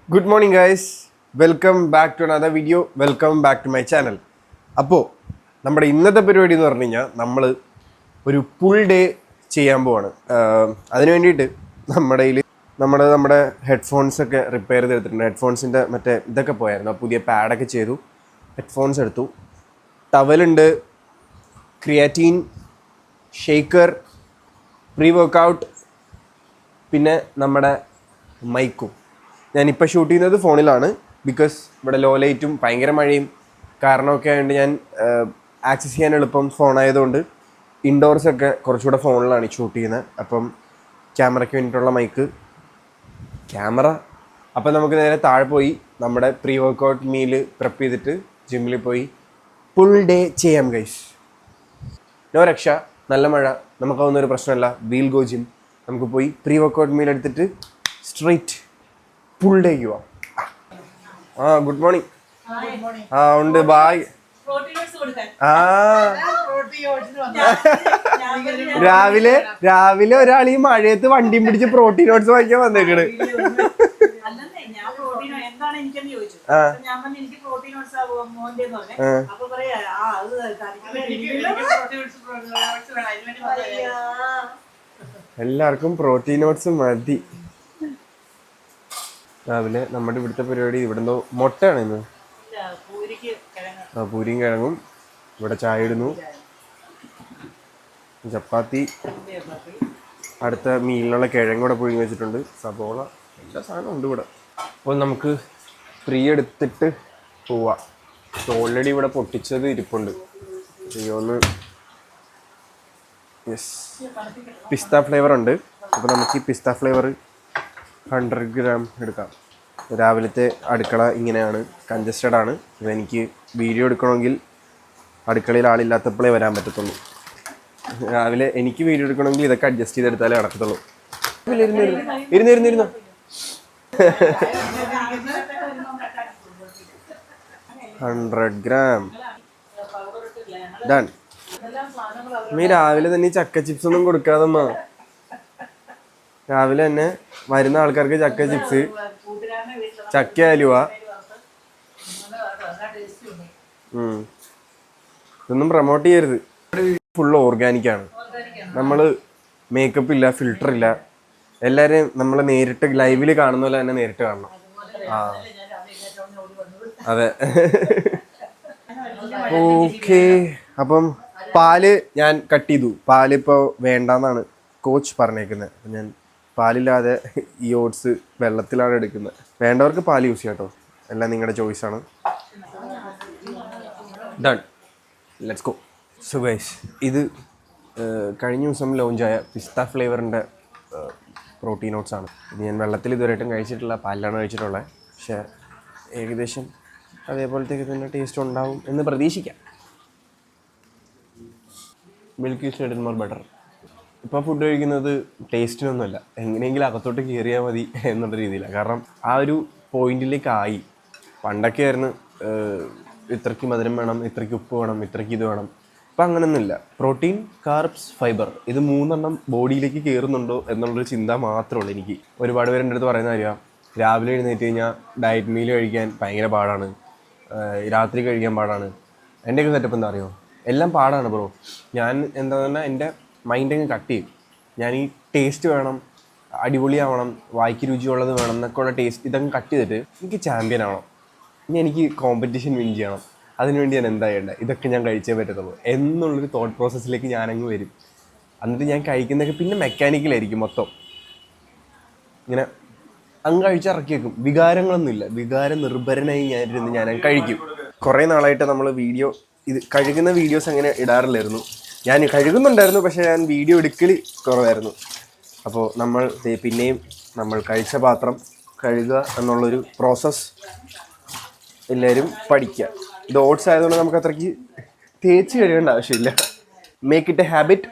Good morning guys, welcome back to another video, welcome back to my channel. അപ്പോൾ നമ്മുടെ ഇന്നത്തെ പരിപാടി എന്ന് പറഞ്ഞു കഴിഞ്ഞാൽ നമ്മൾ ഒരു ഫുൾ ഡേ ചെയ്യാൻ പോവാണ്. അതിന് വേണ്ടിയിട്ട് നമ്മുടെ ഹെഡ്ഫോൺസൊക്കെ റിപ്പയർ ചെയ്തെടുത്തിട്ടുണ്ട്. ഹെഡ്ഫോൺസിൻ്റെ മറ്റേ ഇതൊക്കെ പോയായിരുന്നു, പുതിയ പാഡൊക്കെ ചെയ്തു, ഹെഡ്ഫോൺസ് എടുത്തു, ടവലുണ്ട്, ക്രിയാറ്റീൻ, ഷേക്കർ, പ്രീ വർക്കൗട്ട്, പിന്നെ നമ്മുടെ മൈക്കും. ഞാനിപ്പോൾ ഷൂട്ട് ചെയ്യുന്നത് ഫോണിലാണ്, ബിക്കോസ് ഇവിടെ ലോ ലൈറ്റും ഭയങ്കര മഴയും കാരണമൊക്കെ ആയതുകൊണ്ട് ഞാൻ ആക്സസ് ചെയ്യാൻ എളുപ്പം ഫോണായതുകൊണ്ട് ഇൻഡോർസൊക്കെ കുറച്ചുകൂടെ ഫോണിലാണ് ഷൂട്ട് ചെയ്യുന്നത്. അപ്പം ക്യാമറയ്ക്ക് വേണ്ടിയിട്ടുള്ള മൈക്ക്, ക്യാമറ. അപ്പം നമുക്ക് നേരെ താഴെ പോയി നമ്മുടെ പ്രീ വർക്കൗട്ട് മീൽ പ്രെപ്പ് ചെയ്തിട്ട് ജിമ്മിൽ പോയി ഫുൾ ഡേ ചെയ്യാം ഗൈസ്. നോ രക്ഷ, നല്ല മഴ, നമുക്കതൊന്നൊരു പ്രശ്നമല്ല. We'll go gym. നമുക്ക് പോയി പ്രീ വർക്കൗട്ട് മീൽ എടുത്തിട്ട് സ്ട്രെയിറ്റ് ഫുൾ ഡേക്ക് പോവാം. Good morning. ഉണ്ട്, ബായ്. രാവിലെ ഒരാൾ ഈ മഴയത്ത് വണ്ടിയും പിടിച്ച് പ്രോട്ടീൻ ഓട്സ് വാങ്ങിക്കാൻ വന്നേക്കണ്. എല്ലാവർക്കും പ്രോട്ടീൻ ഓട്സ് മതി. രാവിലെ നമ്മുടെ ഇവിടുത്തെ പരിപാടി ഇവിടെന്തോ മുട്ടയാണ് ഇന്ന്. പൂരിയും കിഴങ്ങും. ഇവിടെ ചായ ഇടുന്നു, ചപ്പാത്തി, അടുത്ത മീലിനുള്ള കിഴങ്ങ് കൂടെ പുഴുങ്ങി വെച്ചിട്ടുണ്ട്, സബോള, എല്ലാ സാധനവും ഉണ്ട് ഇവിടെ. അപ്പോൾ നമുക്ക് ഫ്രീ എടുത്തിട്ട് പോവാം. ഓൾറെഡി ഇവിടെ പൊട്ടിച്ചത് ഇരിപ്പുണ്ട്. ഒന്ന് യെസ്, പിസ്ത ഫ്ലേവർ ഉണ്ട്. അപ്പോൾ നമുക്ക് ഈ പിസ്ത ഫ്ലേവർ 100 ഗ്രാം എടുക്കാം. രാവിലത്തെ അടുക്കള ഇങ്ങനെയാണ്, കൺജസ്റ്റഡ് ആണ്. എനിക്ക് വീഡിയോ എടുക്കണമെങ്കിൽ അടുക്കളയിൽ ആളില്ലാത്തപ്പോഴേ വരാൻ പറ്റത്തുള്ളൂ. രാവിലെ എനിക്ക് വീഡിയോ എടുക്കണമെങ്കിൽ ഇതൊക്കെ അഡ്ജസ്റ്റ് ചെയ്തെടുത്താലേ നടക്കത്തുള്ളൂ. ഇരുന്നിരുന്നോ 100 gram done. നീ രാവിലെ തന്നെ ചക്ക ചിപ്സ് ഒന്നും കൊടുക്കാതമ്മ. രാവിലെ തന്നെ വരുന്ന ആൾക്കാർക്ക് ചക്ക ചിപ്സ്, ചക്ക അലുവ, ഇതൊന്നും പ്രൊമോട്ട് ചെയ്യരുത്. ഫുള്ള് ഓർഗാനിക്കാണ്. നമ്മൾ മേക്കപ്പ് ഇല്ല, ഫിൽറ്റർ ഇല്ല. എല്ലാവരെയും നമ്മൾ നേരിട്ട് ലൈവിൽ കാണുന്ന പോലെ തന്നെ നേരിട്ട് കാണണം. അതെ. ഓക്കെ, അപ്പം പാല് ഞാൻ കട്ട് ചെയ്തു. പാലിപ്പോൾ വേണ്ടാന്നാണ് കോച്ച് പറഞ്ഞേക്കുന്നത്. അപ്പം ഞാൻ പാലില്ലാതെ ഈ ഓട്സ് വെള്ളത്തിലാണ് എടുക്കുന്നത്. വേണ്ടവർക്ക് പാൽ യൂസ് ചെയ്യാം കേട്ടോ, എല്ലാം നിങ്ങളുടെ ചോയ്സാണ്. Done, let's go. So guys, ഇത് കഴിഞ്ഞ ദിവസം ലോഞ്ചായ പിസ്ത ഫ്ലേവറിൻ്റെ പ്രോട്ടീൻ ഓട്സ് ആണ്. ഇത് ഞാൻ വെള്ളത്തിൽ ഇതുവരെയായിട്ടും കഴിച്ചിട്ടില്ല, പാലിലാണ് കഴിച്ചിട്ടുള്ളത്. പക്ഷേ ഏകദേശം അതേപോലത്തേക്ക് തന്നെ ടേസ്റ്റ് ഉണ്ടാവും എന്ന് പ്രതീക്ഷിക്കാം. Milk is little more better. ഇപ്പോൾ ഫുഡ് കഴിക്കുന്നത് ടേസ്റ്റിനൊന്നുമല്ല, എങ്ങനെയെങ്കിലും അകത്തോട്ട് കയറിയാൽ മതി എന്നുള്ള രീതിയിലാണ്. കാരണം ആ ഒരു പോയിന്റിലേക്കായി. പണ്ടൊക്കെ ആയിരുന്നു ഇത്രയ്ക്ക് മധുരം വേണം, ഇത്രയ്ക്ക് ഉപ്പ് വേണം, ഇത്രയ്ക്ക് ഇത് വേണം. ഇപ്പം അങ്ങനെയൊന്നുമില്ല. പ്രോട്ടീൻ, കാർബ്സ്, ഫൈബർ, ഇത് 3 ബോഡിയിലേക്ക് കയറുന്നുണ്ടോ എന്നുള്ളൊരു ചിന്ത മാത്രമേ ഉള്ളൂ എനിക്ക്. ഒരുപാട് പേര് എൻ്റെ അടുത്ത് പറയുന്ന കാര്യമാണ്, രാവിലെ എഴുന്നേറ്റ് കഴിഞ്ഞാൽ ഡയറ്റ് മീൽ കഴിക്കാൻ ഭയങ്കര പാടാണ്, രാത്രി കഴിക്കാൻ പാടാണ്. എൻ്റെയൊക്കെ സെറ്റപ്പ് എന്താ അറിയുമോ, എല്ലാം പാടാണ് ബ്രോ. ഞാൻ എന്താ പറഞ്ഞാൽ എൻ്റെ മൈൻഡ് അങ്ങ് കട്ട് ചെയ്യും. ഞാൻ ഈ ടേസ്റ്റ് വേണം, അടിപൊളിയാവണം, വായിക്ക് രുചിയുള്ളത് വേണം എന്നൊക്കെ ഉള്ള ടേസ്റ്റ് ഇതങ്ങ് കട്ട് ചെയ്തിട്ട് എനിക്ക് ചാമ്പ്യൻ ആവണം, ഇനി എനിക്ക് കോമ്പറ്റീഷൻ വിൻ ചെയ്യണം, അതിനുവേണ്ടി ഞാൻ എന്താ ചെയ്യേണ്ടത്, ഇതൊക്കെ ഞാൻ കഴിച്ചേ പറ്റത്തുള്ളൂ എന്നുള്ളൊരു തോട്ട് പ്രോസസ്സിലേക്ക് ഞാനങ്ങ് വരും. എന്നിട്ട് ഞാൻ കഴിക്കുന്നതൊക്കെ പിന്നെ മെക്കാനിക്കലായിരിക്കും മൊത്തം. ഇങ്ങനെ അങ്ങ് കഴിച്ചിറക്കി വെക്കും. വികാരങ്ങളൊന്നുമില്ല, വികാര നിർഭരനായി ഞാനങ്ങ് കഴിക്കും. കുറേ നാളായിട്ട് നമ്മൾ ഇത് കഴുകുന്ന വീഡിയോസ് അങ്ങനെ ഇടാറില്ലായിരുന്നു. ഞാൻ കഴുകുന്നുണ്ടായിരുന്നു, പക്ഷേ ഞാൻ വീഡിയോ എടുക്കൽ കുറവായിരുന്നു. അപ്പോൾ പിന്നെയും നമ്മൾ കഴിച്ച പാത്രം കഴുകുക എന്നുള്ളൊരു പ്രോസസ്സ് എല്ലാവരും പഠിക്കുക. ഇത് ഓട്സ് ആയതുകൊണ്ട് നമുക്ക് അത്രയ്ക്ക് തേച്ച് കഴുകേണ്ട ആവശ്യമില്ല. Make it A habit,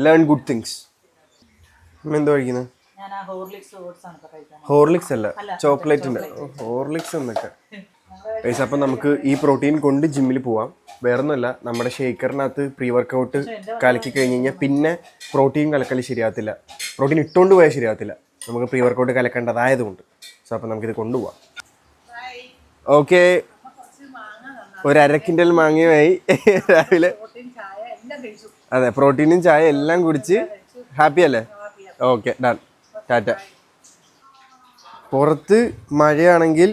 learn good things. എന്തോ കഴിക്കുന്നത്? ഹോർലിക്സ് അല്ല, ചോക്ലേറ്റിൻ്റെ ഹോർലിക്സ് എന്നൊക്കെ. ഗൈസ്, അപ്പം നമുക്ക് ഈ പ്രോട്ടീൻ കൊണ്ട് ജിമ്മിൽ പോവാം. വേറൊന്നുമല്ല, നമ്മുടെ ഷേക്കറിനകത്ത് പ്രീ വർക്കൗട്ട് കലക്കി കഴിഞ്ഞ് കഴിഞ്ഞാൽ പിന്നെ പ്രോട്ടീൻ കലക്കൽ ശരിയാകത്തില്ല, പ്രോട്ടീൻ ഇട്ടുകൊണ്ട് പോയാൽ ശരിയാകത്തില്ല. നമുക്ക് പ്രീ വർക്കൗട്ട് കലക്കേണ്ടതായതുകൊണ്ട്. സോ അപ്പം നമുക്കിത് കൊണ്ടുപോവാം. ഓക്കെ, ഒരു 1/2 കിൻഡൽ മാങ്ങയുമായി രാവിലെ. അതെ, പ്രോട്ടീനും ചായ എല്ലാം കുടിച്ച് ഹാപ്പി അല്ലേ? Okay, done. ടാറ്റ. പുറത്ത് മഴയാണെങ്കിൽ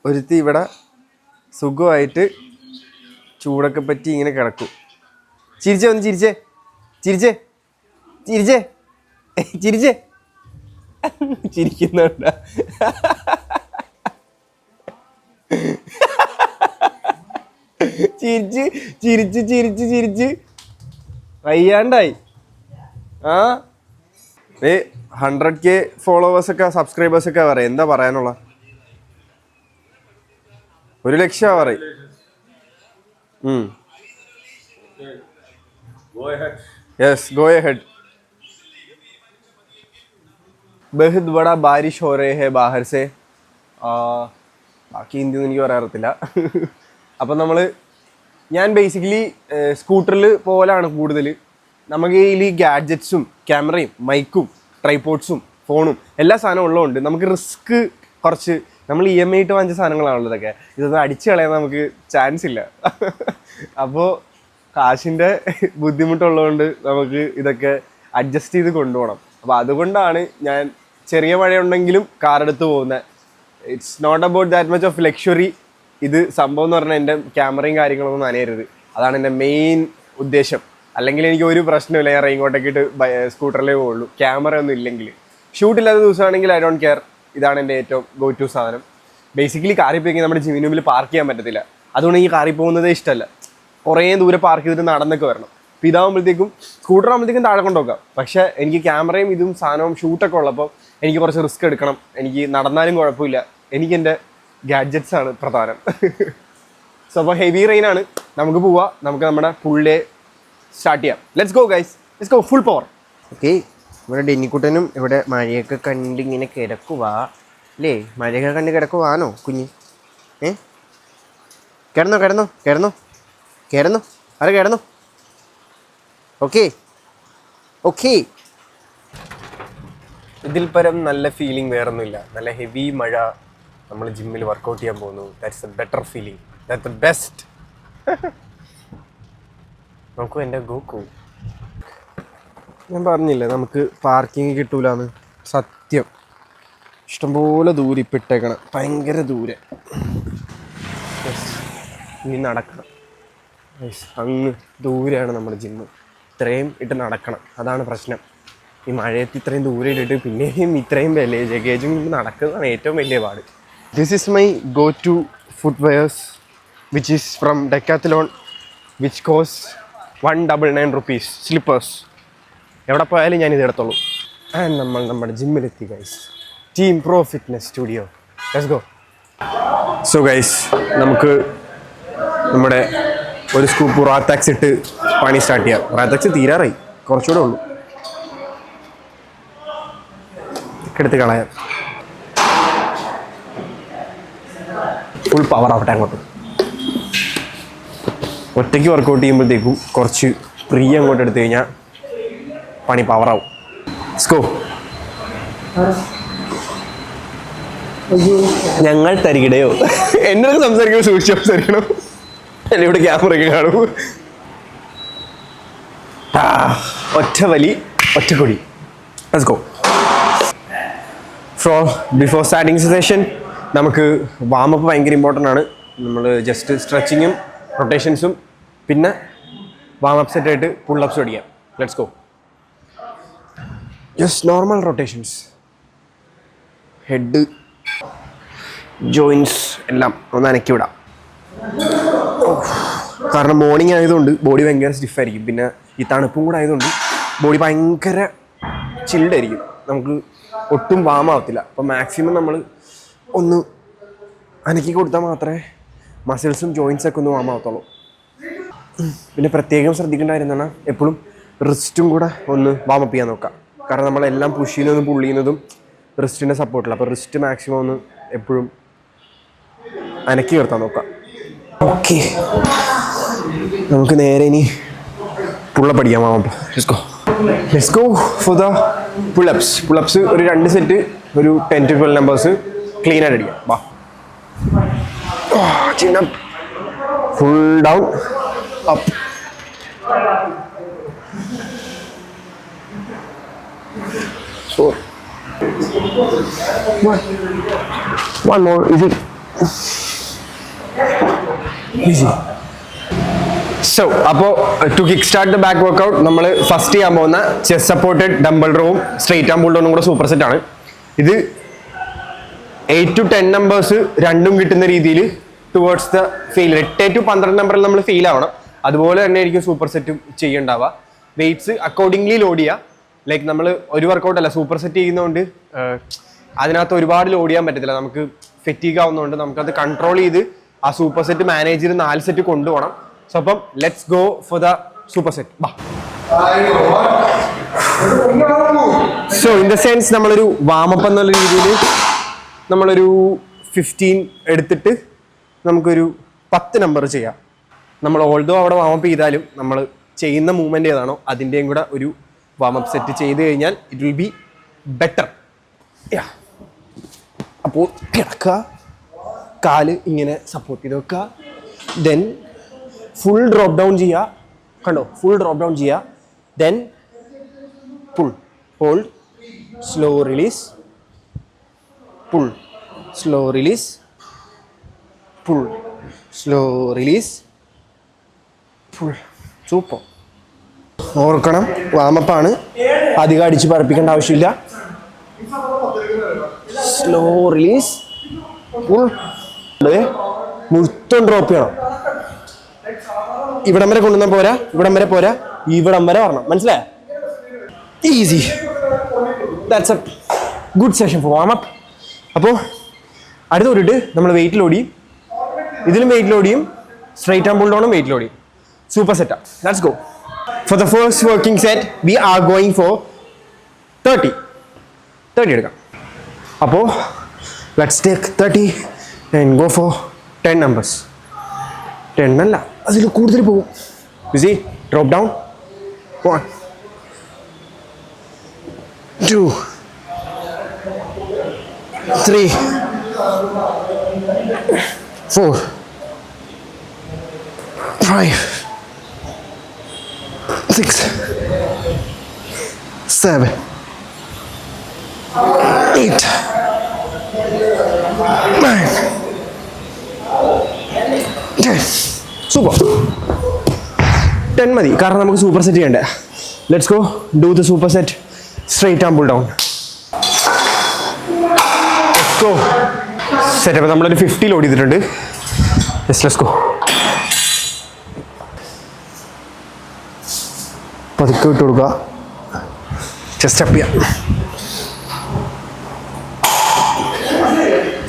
ഒരുത്തി ഇവിടെ സുഖമായിട്ട് ചൂടൊക്കെ പറ്റി ഇങ്ങനെ കിടക്കും. ചിരിച്ചേ, ഒന്ന് ചിരിച്ചേ, ചിരിച്ചേ, ചിരിച്ചേ, ചിരിച്ചേ. ചിരിക്കുന്നുണ്ട. ചിരിച്ച് ചിരിച്ച് ചിരിച്ച് ചിരിച്ച് വയ്യാണ്ടായി. ആ 100K ഫോളോവേഴ്സൊക്കെ സബ്സ്ക്രൈബേഴ്സൊക്കെ പറയും. എന്താ പറയാനുള്ള? 1 ലക്ഷം പറയും. Yes, go ahead. ബഹുത് ബഡാ ബാരിഷ് ഹോ രഹേ ഹൈ ബാഹർ സെ. ബാക്കി ഹിന്ദി ഒന്നും എനിക്ക് പറയാറില്ല. അപ്പം ഞാൻ ബേസിക്കലി സ്കൂട്ടറിൽ പോലാണ് കൂടുതൽ. നമുക്ക് ഈ ഗാഡ്ജറ്റ്സും ക്യാമറയും മൈക്കും ട്രൈപോഡ്സും ഫോണും എല്ലാ സാധനവും ഉള്ളതുകൊണ്ട് നമുക്ക് റിസ്ക് കുറച്ച്. നമ്മൾ EMI ഇട്ട് വാങ്ങിച്ച സാധനങ്ങളാണല്ലോ ഇതൊക്കെ. ഇതൊന്നും അടിച്ചു കളയാൻ നമുക്ക് ചാൻസ് ഇല്ല. അപ്പോൾ കാശിൻ്റെ ബുദ്ധിമുട്ടുള്ളതുകൊണ്ട് നമുക്ക് ഇതൊക്കെ അഡ്ജസ്റ്റ് ചെയ്ത് കൊണ്ടുപോകണം. അപ്പോൾ അതുകൊണ്ടാണ് ഞാൻ ചെറിയ മഴയുണ്ടെങ്കിലും കാറെടുത്ത് പോകുന്നത്. It's not about that much of luxury. ഇത് സംഭവം എന്ന് പറഞ്ഞാൽ എൻ്റെ ക്യാമറയും കാര്യങ്ങളൊന്നും നനയരുത്. അതാണ് എൻ്റെ മെയിൻ ഉദ്ദേശം. അല്ലെങ്കിൽ എനിക്ക് ഒരു പ്രശ്നമില്ല, ഞാൻ റെയിൻകോട്ടൊക്കെ ഇട്ട് സ്കൂട്ടറിലേ പോകുള്ളൂ. ക്യാമറ ഒന്നും ഇല്ലെങ്കിൽ, ഷൂട്ടില്ലാത്ത ദിവസമാണെങ്കിൽ ഐ ഡോണ്ട് കെയർ. ഇതാണ് എൻ്റെ ഏറ്റവും ഗോ ടു സാധനം. ബേസിക്കലി കാറിൽ പോയി നമ്മുടെ ജിമ്മിന് മുമ്പിൽ പാർക്ക് ചെയ്യാൻ പറ്റത്തില്ല. അതുകൊണ്ട് എനിക്ക് കാറിൽ പോകുന്നതേ ഇഷ്ടമല്ല. കുറേ ദൂരെ പാർക്ക് ചെയ്തിട്ട് നടന്നൊക്കെ വരണം. അപ്പോൾ ഇതാകുമ്പോഴത്തേക്കും സ്കൂട്ടർ ആകുമ്പോഴത്തേക്കും താഴെ കൊണ്ടുപോക്കാം. പക്ഷേ എനിക്ക് ക്യാമറയും ഇതും സാധനവും ഷൂട്ടൊക്കെ ഉള്ളപ്പോൾ എനിക്ക് കുറച്ച് റിസ്ക് എടുക്കണം. എനിക്ക് നടന്നാലും കുഴപ്പമില്ല. എനിക്കെൻ്റെ ഗാഡ്ജറ്റ്സ് ആണ് പ്രധാനം. സോ അപ്പോൾ ഹെവി റെയിനാണ്, നമുക്ക് പോവാം. നമുക്ക് നമ്മുടെ ഫുൾ ഡേ സ്റ്റാർട്ട് ചെയ്യാം. Let's go guys, let's go full power. Okay, ഇവിടെ ഡെന്നിക്കുട്ടനും ഇവിടെ മഴയൊക്കെ കണ്ടിങ്ങനെ കിടക്കുവാ അല്ലേ? മഴയൊക്കെ കണ്ട് കിടക്കുവാണോ കുഞ്ഞ്? കിടന്നോ കിടന്നോ കിടന്നോ കിടന്നോ, അത് കിടന്നോ. Okay okay. ഇതിൽ പരം നല്ല ഫീലിംഗ് വേറൊന്നുമില്ല. നല്ല ഹെവി മഴ, നമ്മൾ ജിമ്മിൽ വർക്കൗട്ട് ചെയ്യാൻ പോകുന്നു. That's A better feeling, that's the best. നോക്കൂ എൻ്റെ ഗോക്കു. ഞാൻ പറഞ്ഞില്ലേ നമുക്ക് പാർക്കിങ് കിട്ടൂലെന്ന്. സത്യം, ഇഷ്ടംപോലെ ദൂരെ ഇപ്പം ഇട്ടേക്കണം, ഭയങ്കര ദൂരെ. ഇനി നടക്കണം. അങ്ങ് ദൂരെയാണ് നമ്മുടെ ജിമ്മ്. ഇത്രയും ഇട്ട് നടക്കണം, അതാണ് പ്രശ്നം. ഈ മഴയത്ത് ഇത്രയും ദൂരെ ഇട്ടിട്ട് പിന്നെയും ഇത്രയും ലഗേജും നടക്കുന്നതാണ് ഏറ്റവും വലിയ പാട്. This is my go to footwears which is from Decathlon which cost 199 rupees slippers. എവിടെ പോയാലും ഞാൻ ഇത് എടുത്തോളൂ. ആൻഡ് നമ്മൾ നമ്മുടെ ജിമ്മിലെത്തി guys. Team pro fitness studio. Let's go. So guys, നമുക്ക് നമ്മുടെ ഒരു സ്കൂപ്പ് റാത്താക്സ് ഇട്ട് പണി സ്റ്റാർട്ട് ചെയ്യാം. റാത്താക്സ് തീരാറായി, കുറച്ചുകൂടെ ഉള്ളൂ. എടുത്ത് കളയാം. ഫുൾ പവർ ആവട്ടെ അങ്ങോട്ട്. ഒറ്റയ്ക്ക് വർക്കൗട്ട് ചെയ്യുമ്പോഴത്തേക്കും കുറച്ച് ഫ്രീ അങ്ങോട്ട് എടുത്തു കഴിഞ്ഞാൽ പണി പവറാവും. സ്കോ. ഞങ്ങൾ തരികിടയോ? എന്നോട് സംസാരിക്കുമ്പോൾ സൂക്ഷിച്ച് സംസാരിക്കണം. എന്നെ ഇവിടെ ക്യാമറയൊക്കെ കാണും. ഒറ്റ വലി ഒറ്റക്കൊടി. Let's go. Before starting session നമുക്ക് വാമപ്പ് ഭയങ്കര ഇമ്പോർട്ടൻ്റ് ആണ്. നമ്മൾ ജസ്റ്റ് സ്ട്രെച്ചിങ്ങും റൊട്ടേഷൻസും പിന്നെ വാമപ്പ് സെറ്റായിട്ട് പുള്ളപ്സ് അടിക്കാം. Let's go. Just normal rotations, head joints എല്ലാം ഒന്ന് അനക്കി വിടാം. കാരണം മോർണിംഗ് ആയതുകൊണ്ട് ബോഡി ഭയങ്കര സ്റ്റിഫായിരിക്കും. പിന്നെ ഈ തണുപ്പും കൂടെ ആയതുകൊണ്ട് ബോഡി ഭയങ്കര ചിൽഡായിരിക്കും. നമുക്ക് ഒട്ടും വാമാവത്തില്ല. അപ്പോൾ മാക്സിമം നമ്മൾ ഒന്ന് അനക്കി കൊടുത്താൽ മാത്രമേ മസിൽസും ജോയിൻസൊക്കെ ഒന്ന് വാമാവത്തുള്ളൂ. പിന്നെ പ്രത്യേകം ശ്രദ്ധിക്കേണ്ട കാര്യം എന്താണ്, എപ്പോഴും റിസ്റ്റും കൂടെ ഒന്ന് വാമപ്പ് ചെയ്യാൻ നോക്കാം. കാരണം നമ്മളെല്ലാം പുഷ് ചെയ്യുന്നതും പുള്ള് ചെയ്യുന്നതും റിസ്റ്റിൻ്റെ സപ്പോർട്ടില്ല. അപ്പോൾ റിസ്റ്റ് മാക്സിമം ഒന്ന് എപ്പോഴും അനക്കി നിർത്താൻ നോക്കാം. ഓക്കെ, നമുക്ക് നേരെ ഇനി പുള്ളപ്പ് അടിക്കാം. Warm up. Let's go for the pull-ups. Pull-ups ഒരു 2 സെറ്റ്, ഒരു 10 to 12 നമ്പേഴ്സ് ക്ലീൻ ആയിട്ട് അടിക്കാം. വാ, chin up, full down, up. So, one more, easy. So അപ്പോൾ to kick start the back workout നമ്മൾ ഫസ്റ്റ് ചെയ്യാൻ പോകുന്ന ചെസ്റ്റ് സപ്പോർട്ടഡ് ഡംബൽ റോവും സ്ട്രെയിറ്റ് ആം പുൾ ഡൗണും കൂടെ സൂപ്പർ സെറ്റ് ആണ്. ഇത് 8 to 10 നമ്പേഴ്സ് രണ്ടും കിട്ടുന്ന രീതിയിൽ ടുവേർഡ്സ് ദ ഫെയിൽ. 8 to 12 നമ്പറിൽ നമ്മൾ ഫെയിൽ ആവണം. അതുപോലെ തന്നെ ആയിരിക്കും സൂപ്പർ സെറ്റും ചെയ്യണ്ടാവുക. വെയ്റ്റ്സ് അക്കോർഡിംഗ്ലി ലോഡ് ചെയ്യുക. ലൈക്ക് നമ്മൾ ഒരു വർക്കൗട്ട് അല്ല, സൂപ്പർ സെറ്റ് ചെയ്യുന്നതുകൊണ്ട് അതിനകത്ത് ഒരുപാട് ലോഡ് ചെയ്യാൻ പറ്റത്തില്ല. നമുക്ക് ഫെറ്റീഗ് ആവുന്നതുകൊണ്ട് നമുക്കത് കൺട്രോൾ ചെയ്ത് ആ സൂപ്പർ സെറ്റ് മാനേജ് ചെയ്ത് 4 സെറ്റ് കൊണ്ടുപോകണം. സോ അപ്പം let's go for the super set. So in the sense നമ്മളൊരു വാമപ്പ് എന്നുള്ള രീതിയിൽ നമ്മളൊരു 15 എടുത്തിട്ട് നമുക്കൊരു 10 നമ്പർ ചെയ്യാം. നമ്മൾ ഓൾദോ അവിടെ വാമപ്പ് ചെയ്താലും നമ്മൾ ചെയ്യുന്ന മൂവ്മെന്റ് ഏതാണോ അതിൻ്റെയും കൂടെ ഒരു വാമപ്പ് സെറ്റ് ചെയ്ത് കഴിഞ്ഞാൽ ഇറ്റ് വിൽ ബി ബെറ്റർ. അപ്പോൾ കിടക്കുക, കാല് ഇങ്ങനെ സപ്പോർട്ട് ചെയ്ത് വെക്കുക, ദെൻ ഫുൾ ഡ്രോപ്പ് ഡൗൺ ചെയ്യുക. കണ്ടോ, ഫുൾ ഡ്രോപ്പ് ഡൗൺ ചെയ്യുക. Then pull, hold, slow release, pull, slow release, pull, slow release, pull. Super. ഓർക്കണം, വാമപ്പാണ്, അധികം അടിച്ച് പറപ്പിക്കേണ്ട ആവശ്യമില്ല. സ്ലോ റിലീസ്, പുൾ, മുഴുത്തം ഡ്രോപ്പ് ചെയ്യണം. ഇവിടം വരെ കൊണ്ടുവന്നാൽ പോരാ, ഇവിടം വരെ പോരാ, ഇവിടം വരെ വരണം. മനസ്സിലായോ? Easy. That's a good session for warm up. അപ്പോൾ അടുത്ത തൊട്ടിട്ട് നമ്മൾ വെയിറ്റ് ലോഡ് ചെയ്യും, ഇതിലും വെയിറ്റ് ലോഡ് ചെയ്യും, സ്ട്രൈറ്റ് ആം പുൾ ഡൗണും വെയിറ്റ് ലോഡ് ചെയ്യും. സൂപ്പർ സെറ്റാ. Let's go. For the first working set we are going for 30 എടുക്കാം. അപ്പോൾ let's take 30 and go for 10 numbers. 10 അല്ല, അതിൽ കൂടുതൽ പോകും. BC, drop down. 1 2 3 4 5 6 7 8 9 10. സൂപ്പർ. 10 മതി, കാരണം നമുക്ക് സൂപ്പർ സെറ്റ് ചെയ്യണ്ടേ. Let's go do the super set straight arm pull down. Let's go. Set. അപ്പോൾ നമ്മളൊരു 50 ലോഡ് ചെയ്തിട്ടുണ്ട്. Let's go. പതുക്കെ വിട്ട് കൊടുക്കുക, ചെസ്റ്റ് അപ്പ് ചെയ്യാം.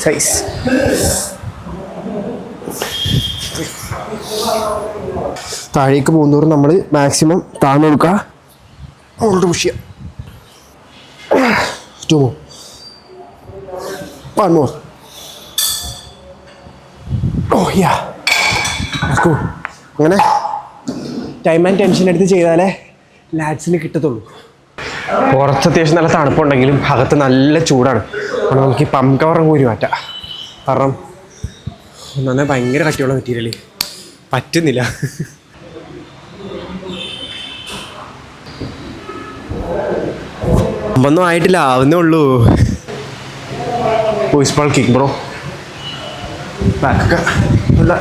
സൈസ്. താഴേക്ക് പോകുന്നതോറും നമ്മൾ മാക്സിമം താഴ്ന്നു കൊടുക്കുക, മുകളിലോട്ട് പുഷ് ചെയ്യാം. 2 more, 1 more. Oh yeah, let's go. അങ്ങനെ ടൈം ആൻഡ് ടെൻഷൻ എടുത്ത് ചെയ്താലേ ലാഡ്സിന് കിട്ടത്തുള്ളൂ. പുറത്ത് അത്യാവശ്യം നല്ല തണുപ്പുണ്ടെങ്കിലും അകത്ത് നല്ല ചൂടാണ്. അപ്പോൾ നമുക്ക് ഈ പമ്പ് കവറും കൂരി മാറ്റാം. കാരണം നന്നായി ഭയങ്കര കട്ടിയുള്ള മെറ്റീരിയൽ പറ്റുന്നില്ല. ഒന്നും ആയിട്ടില്ല, ആവുന്നേ ഉള്ളൂ. Boys kick bro. ബാക്കൊക്കെ നല്ല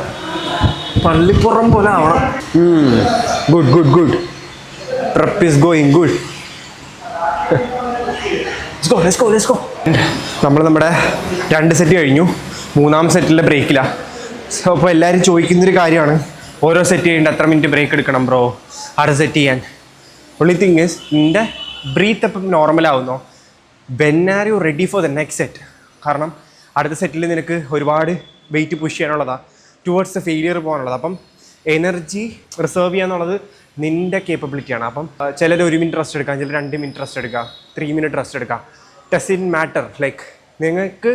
പള്ളിപ്പുറം പോലെ ആവണം. Good good good. Trip is going good. നമ്മൾ നമ്മുടെ 2 സെറ്റ് കഴിഞ്ഞു. 3-ാം സെറ്റിലെ ബ്രേക്കിലാണ്. സോ അപ്പോൾ എല്ലാവരും ചോദിക്കുന്നൊരു കാര്യമാണ്, ഓരോ സെറ്റ് ചെയ്യേണ്ട എത്ര മിനിറ്റ് ബ്രേക്ക് എടുക്കണം ബ്രോ അടുത്ത സെറ്റ് ചെയ്യാൻ. ഒൺലി തിങ് ഈസ് നിൻ്റെ ബ്രീത്ത് അപ്പം നോർമലാവുന്നോ, when are you ready for the next set. കാരണം അടുത്ത സെറ്റിൽ നിനക്ക് ഒരുപാട് വെയിറ്റ് പുഷ് ചെയ്യാനുള്ളതാണ്, ടുവേർഡ്സ് ദ ഫെയിലിയർ പോകാനുള്ളത്. അപ്പം എനർജി റിസർവ് ചെയ്യാന്നുള്ളത് നിൻ്റെ കേപ്പബിലിറ്റിയാണ്. അപ്പം ചിലർ 1 മിനിറ്റ് റെസ്റ്റ് എടുക്കാം, ചിലർ 2 മിനിറ്റ് റെസ്റ്റ് എടുക്കാം, 3 മിനിറ്റ് റെസ്റ്റ് എടുക്കാം. Does it matter. ലൈക്ക് നിങ്ങൾക്ക്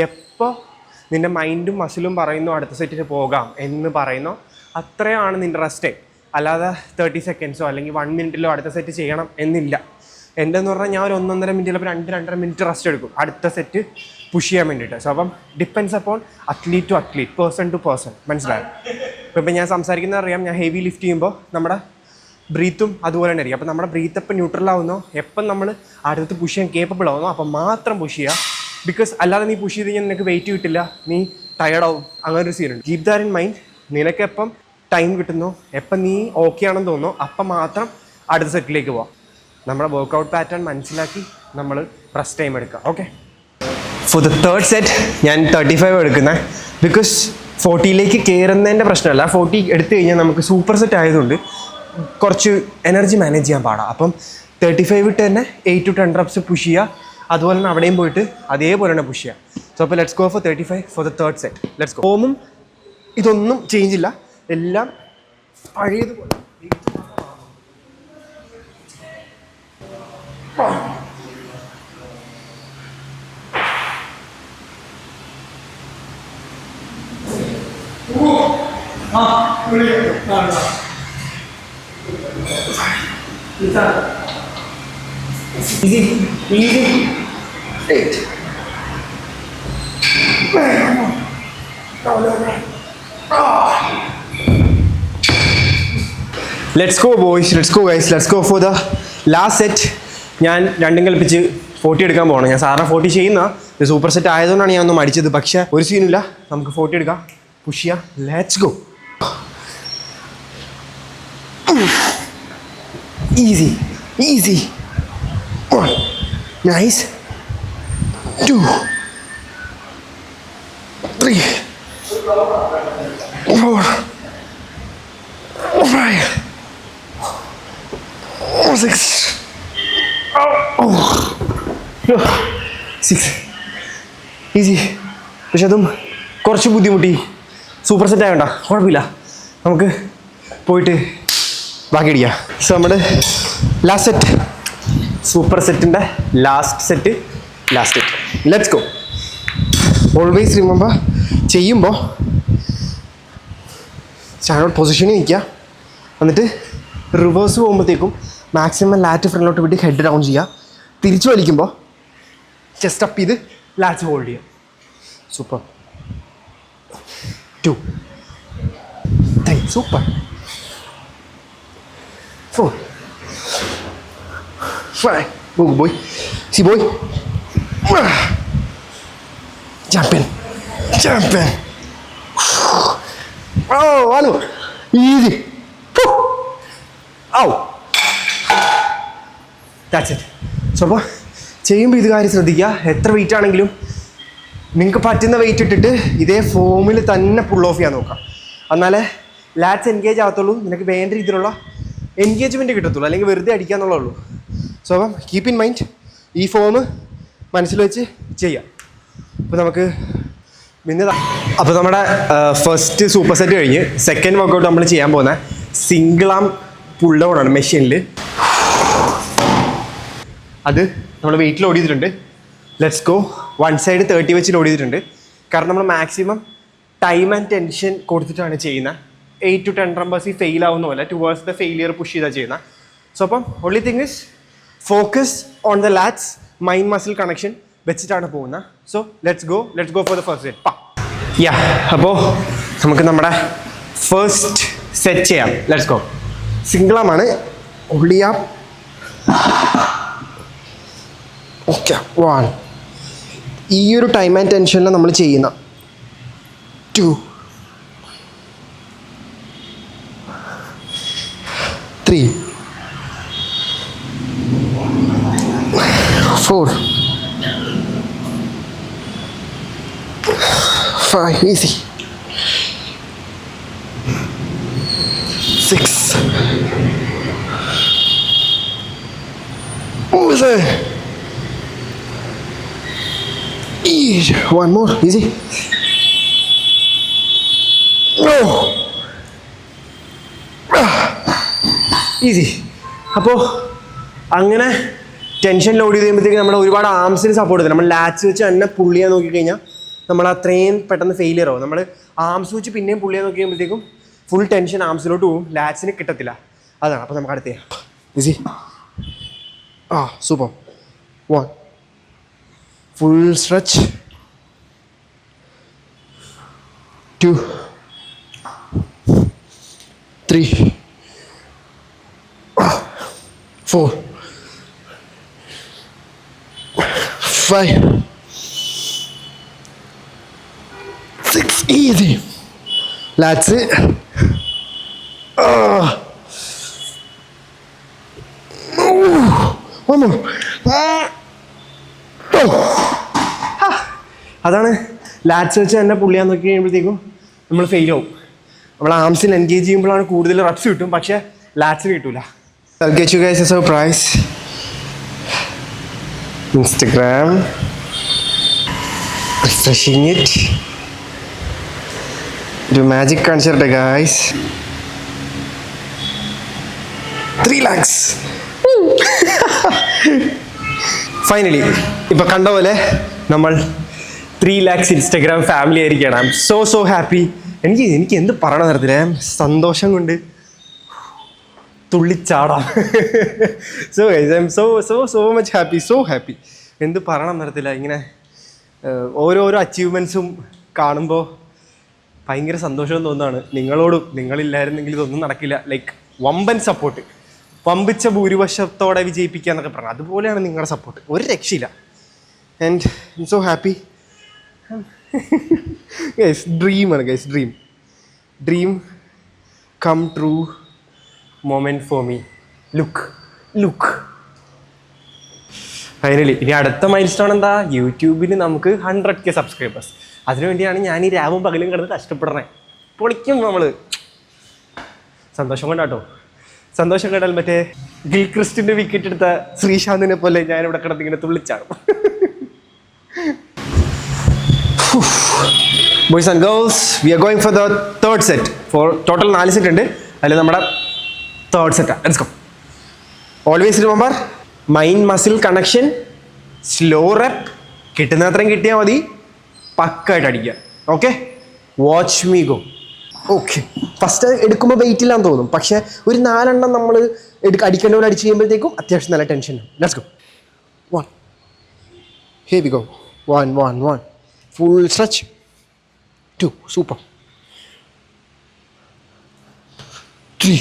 എപ്പോൾ നിൻ്റെ മൈൻഡും മസിലും പറയുന്നു അടുത്ത സെറ്റിന് പോകാം എന്ന് പറയുന്നോ അത്രയാണ് നിൻ്റെ റെസ്റ്റ്. അല്ലാതെ 30 സെക്കൻഡ്സോ അല്ലെങ്കിൽ 1 മിനിറ്റിലോ അടുത്ത സെറ്റ് ചെയ്യണം എന്നില്ല. എൻ്റെ എന്ന് പറഞ്ഞാൽ ഞാൻ ഒരു 1-1.5 മിനിറ്റ് ചിലപ്പോൾ 2-2.5 മിനിറ്റ് റെസ്റ്റ് എടുക്കും. അടുത്ത സെറ്റ് പുഷ് ചെയ്യാൻ വേണ്ടിയിട്ട്. സോ അപ്പം depends upon athlete to athlete, person to person. മനസ്സിലായോ? ഇപ്പം ഞാൻ സംസാരിക്കുന്നത് അറിയാം, ഞാൻ ഹെവി ലിഫ്റ്റ് ചെയ്യുമ്പോൾ നമ്മുടെ ബ്രീത്തും അതുപോലെ തന്നെ ആയിരിക്കും. അപ്പം നമ്മുടെ ബ്രീത്ത് എപ്പം ന്യൂട്രൽ ആവുന്നോ, എപ്പം നമ്മൾ അടുത്ത് പുഷ് ചെയ്യാൻ കേപ്പബിൾ ആവുന്നോ അപ്പം മാത്രം പുഷ് ചെയ്യുക. ബിക്കോസ് അല്ലാതെ നീ പുഷ് ചെയ്ത് കഴിഞ്ഞാൽ നിനക്ക് വെയിറ്റ് കിട്ടില്ല, നീ ടയർഡാവും. അങ്ങനൊരു സീനുണ്ട്. Keep that in mind. നിനക്ക് എപ്പം ടൈം കിട്ടുന്നു, എപ്പം നീ ഓക്കെ ആണെന്ന് തോന്നുന്നു, അപ്പം മാത്രം അടുത്ത സെറ്റിലേക്ക് പോവാം. നമ്മുടെ വർക്കൗട്ട് പാറ്റേൺ മനസ്സിലാക്കി നമ്മൾ റെസ്റ്റ് ടൈം എടുക്കുക. Okay, four the third set ഞാൻ 35 എടുക്കുന്നത്. ബിക്കോസ് 40ലേക്ക് കയറുന്നതിൻ്റെ പ്രശ്നമല്ല, 40 എടുത്തു കഴിഞ്ഞാൽ നമുക്ക് സൂപ്പർ സെറ്റ് ആയതുകൊണ്ട് കുറച്ച് എനർജി മാനേജ് ചെയ്യാൻ പാടാം. അപ്പം 35 ഇട്ട് തന്നെ 8 to 10 reps പുഷ് ചെയ്യുക. അതുപോലെ തന്നെ അവിടെയും പോയിട്ട് അതേപോലെ തന്നെ പുഷ് ചെയ്യുക. സോ അപ്പോൾ let's go four 35 four the third set. Let's go. ഫോമും ഇതൊന്നും ചേഞ്ച് ഇല്ല, എല്ലാം പഴയതുപോലെ. Easy, easy. 8. Let's go boys, let's go guys, let's go for the last set. ഞാൻ രണ്ടും കൽപ്പിച്ച് 40 എടുക്കാൻ പോകണം. ഞാൻ സാറിന് 40 ചെയ്യുന്ന സൂപ്പർ സെറ്റ് ആയതുകൊണ്ടാണ് ഞാൻ ഒന്ന് മടിച്ചത്. പക്ഷേ ഒരു സീനില്ല, നമുക്ക് 40 എടുക്കാം, പുഷ് ചെയ്യാം. Let's go. Easy, easy. 1, nice. 2, 3, 4, 5, 6. 6. Easy. പക്ഷെ അതും കുറച്ച് ബുദ്ധിമുട്ടി. സൂപ്പർ സെറ്റ് ആയണ്ട കുഴപ്പമില്ല, നമുക്ക് പോയിട്ട് ബാക്കി അടിക്കാം. സോ നമ്മുടെ ലാസ്റ്റ് സെറ്റ്, സൂപ്പർ സെറ്റിൻ്റെ last set. Let's go. Always remember, ചെയ്യുമ്പോൾ സ്റ്റാൻഡേർഡ് പൊസിഷനിൽ നിൽക്കുക. എന്നിട്ട് റിവേഴ്സ് പോകുമ്പോഴത്തേക്കും മാക്സിമം ലാറ്റ് ഫ്രണ്ടിലോട്ട് വിട്ട് ഹെഡ് ഡൗൺ ചെയ്യുക. തിരിച്ചു വലിക്കുമ്പോൾ ചെസ്റ്റ് അപ്പ് ചെയ്ത് ലാറ്റ്സ് ഹോൾഡ് ചെയ്യുക. Super. 2, 3, super. 4, 5. Go boy. See boy. Jump in. Oh, one more. Easy. Oh. That's it. So അപ്പോൾ ചെയ്യുമ്പോൾ ഇത് കാര്യം ശ്രദ്ധിക്കുക. എത്ര വെയിറ്റ് ആണെങ്കിലും നിങ്ങൾക്ക് പറ്റുന്ന വെയിറ്റ് ഇട്ടിട്ട് ഇതേ ഫോമിൽ തന്നെ പുൾ ഓഫ് ചെയ്യാൻ നോക്കാം. എന്നാലേ ലാറ്റ്സ് എൻഗേജ് ആകത്തുള്ളൂ, നിനക്ക് വേണ്ട രീതിയിലുള്ള എൻഗേജ്മെൻറ്റ് കിട്ടത്തുള്ളൂ. അല്ലെങ്കിൽ വെറുതെ അടിക്കാന്നുള്ളൂ. സോ അപ്പം കീപ്പ് ഇൻ മൈൻഡ്, ഈ ഫോം മനസ്സിൽ വെച്ച് ചെയ്യാം. അപ്പോൾ നമുക്ക് അപ്പോൾ നമ്മുടെ ഫസ്റ്റ് സൂപ്പർ സെറ്റ് കഴിഞ്ഞ് സെക്കൻഡ് വർക്കൗട്ട് നമ്മൾ ചെയ്യാൻ പോകുന്ന സിംഗിൾ ആം പുൾ ഡൗൺ ആണ് മെഷീനിൽ. അത് നമ്മൾ വെയിറ്റ് ലോഡ് ചെയ്തിട്ടുണ്ട്. Let's go. വൺ സൈഡ് 30 വെച്ച് ലോഡ് ചെയ്തിട്ടുണ്ട്. കാരണം നമ്മൾ മാക്സിമം ടൈം ആൻഡ് ടെൻഷൻ കൊടുത്തിട്ടാണ് ചെയ്യുന്നത്. 8 to 10 റംബേഴ്സ് ഈ ഫെയിൽ ആവുന്നതല്ല, ടുവേഴ്സ് ദ ഫെയിലിയർ പുഷ് ചെയ്താണ് ചെയ്യുന്നത്. സോ അപ്പം only thing is focus on the lats, mind muscle connection വെച്ചിട്ടാണ് പോകുന്നത്. So let's go for the first set. Ya, അപ്പോൾ നമുക്ക് നമ്മുടെ ഫസ്റ്റ് സെറ്റ് ചെയ്യാം. Let's go. സിംഗിളാമാണ്. ഓൺലി ആ ഓക്കെ. 1. ഈ ഒരു ടൈം ആൻഡ് ടെൻഷനിൽ നമ്മൾ ചെയ്യുന്ന 2, 3, 4, 5. Easy. 6. What was that? Easy. One more. Easy. No. Easy. അപ്പോൾ അങ്ങനെ ടെൻഷൻ ലോഡ് ചെയ്ത് കഴിയുമ്പോഴത്തേക്ക് നമ്മൾ ഒരുപാട് ആംസിന് സപ്പോർട്ട് ചെയ്തില്ല. നമ്മൾ ലാറ്റ്സ് വെച്ച് തന്നെ പുള്ളി ചെയ്യാൻ നോക്കിക്കഴിഞ്ഞാൽ നമ്മൾ അത്രയും പെട്ടെന്ന് ഫെയിലിയർ ആവും. നമ്മൾ ആംസ് വെച്ച് പിന്നെയും പുള്ളി ചെയ്യാൻ നോക്കി കഴിയുമ്പോഴത്തേക്കും ഫുൾ ടെൻഷൻ ആംസിലോട്ട് പോകും, ലാറ്റ്സിന് കിട്ടത്തില്ല. അതാണ്. അപ്പോൾ നമുക്ക് അടുത്ത easy. Super. 1. Full stretch. 2, 3, 4, 5, 6. Easy. That's it. One more. അതാണ് ലാറ്റ്സ് വെച്ച് തന്നെ പുള്ളിയാന്ന് നോക്കി കഴിയുമ്പോഴത്തേക്കും നമ്മൾ ഫെയിൽ ആവും. നമ്മൾ ആംസിൽ എൻഗേജ് ചെയ്യുമ്പോഴാണ് കൂടുതൽ റബ്സ് കിട്ടും, പക്ഷേ ലാറ്റ്സിന് കിട്ടൂല. I'll get you guys a surprise. Instagram. Refreshing it. ഒരു മാജിക് കാണിച്ചിട്ടെ ഗായ്സ്. 3 lakhs. ഫൈനലി ഇപ്പൊ കണ്ട പോലെ നമ്മൾ 3 lakhs ഇൻസ്റ്റാഗ്രാം ഫാമിലി ആയിരിക്കണം. I'm so happy. എനിക്ക് എന്ത് പറയണ തരത്തില്ല, സന്തോഷം കൊണ്ട് തുള്ളിച്ചാടാം. So I'm so much happy, so happy. എന്ത് പറയണം തരത്തില്ല. ഇങ്ങനെ ഓരോരോ അച്ചീവ്മെൻറ്റ്സും കാണുമ്പോൾ ഭയങ്കര സന്തോഷം തോന്നുന്നതാണ്. നിങ്ങളോടും, നിങ്ങളില്ലായിരുന്നെങ്കിൽ ഇതൊന്നും നടക്കില്ല. ലൈക്ക് വമ്പൻ സപ്പോർട്ട്, വമ്പിച്ച ഭൂരിപക്ഷത്തോടെ വിജയിപ്പിക്കുക എന്നൊക്കെ പറഞ്ഞു, അതുപോലെയാണ് നിങ്ങളുടെ സപ്പോർട്ട്. ഒരു രക്ഷയില്ല. And I'm so happy. Guys ഡ്രീമാണ്, guys dream come true moment for me. Look finally. ഇനി അടുത്ത മൈൽ സ്റ്റോൺ എന്താ? യൂട്യൂബിൽ നമുക്ക് 100K സബ്സ്ക്രൈബേഴ്സ്. അതിനുവേണ്ടിയാണ് ഞാൻ ഈ രാവും പകലും കിടന്ന് കഷ്ടപ്പെടണേ. പൊളിക്കും നമ്മൾ. സന്തോഷം കൊണ്ടാട്ടോ. സന്തോഷം കേട്ടാൽ മറ്റേ ഗിൽക്രിസ്റ്റിൻ്റെ വിക്കറ്റ് എടുത്ത ശ്രീശാന്തിനെ പോലെ ഞാനിവിടെ കിടന്നിങ്ങനെ തുള്ളിച്ചാടും. Boys and girls, we are going for the third set. Total 4 set ഉണ്ട്. അതിൽ നമ്മുടെ തേർഡ് സെറ്റാണ്. Let's go. Always remember, mind muscle connection, slow rep, കിട്ടുന്നത്രയും കിട്ടിയാൽ മതി, പക്കായിട്ട് അടിക്കുക. Okay, watch me go. Okay, first എടുക്കുമ്പോൾ വെയിറ്റ് ഇല്ലാന്ന് തോന്നും, പക്ഷേ ഒരു 4 എണ്ണം നമ്മൾ അടിക്കേണ്ട പോലെ അടിച്ച് കഴിയുമ്പോഴത്തേക്കും അത്യാവശ്യം നല്ല tension. Let's go. 1, here we go. 1, full stretch. 2, super. 3,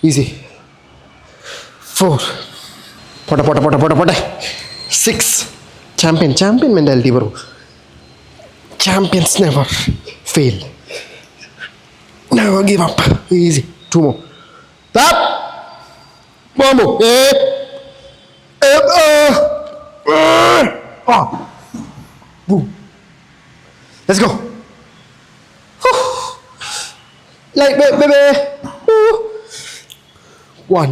easy. 4, പോട്ടെ. 6, champion mentality bro. Champions never fail, never give up. Easy. 2 more. Up. 1 more. Boom. Let's go. Like baby. 1,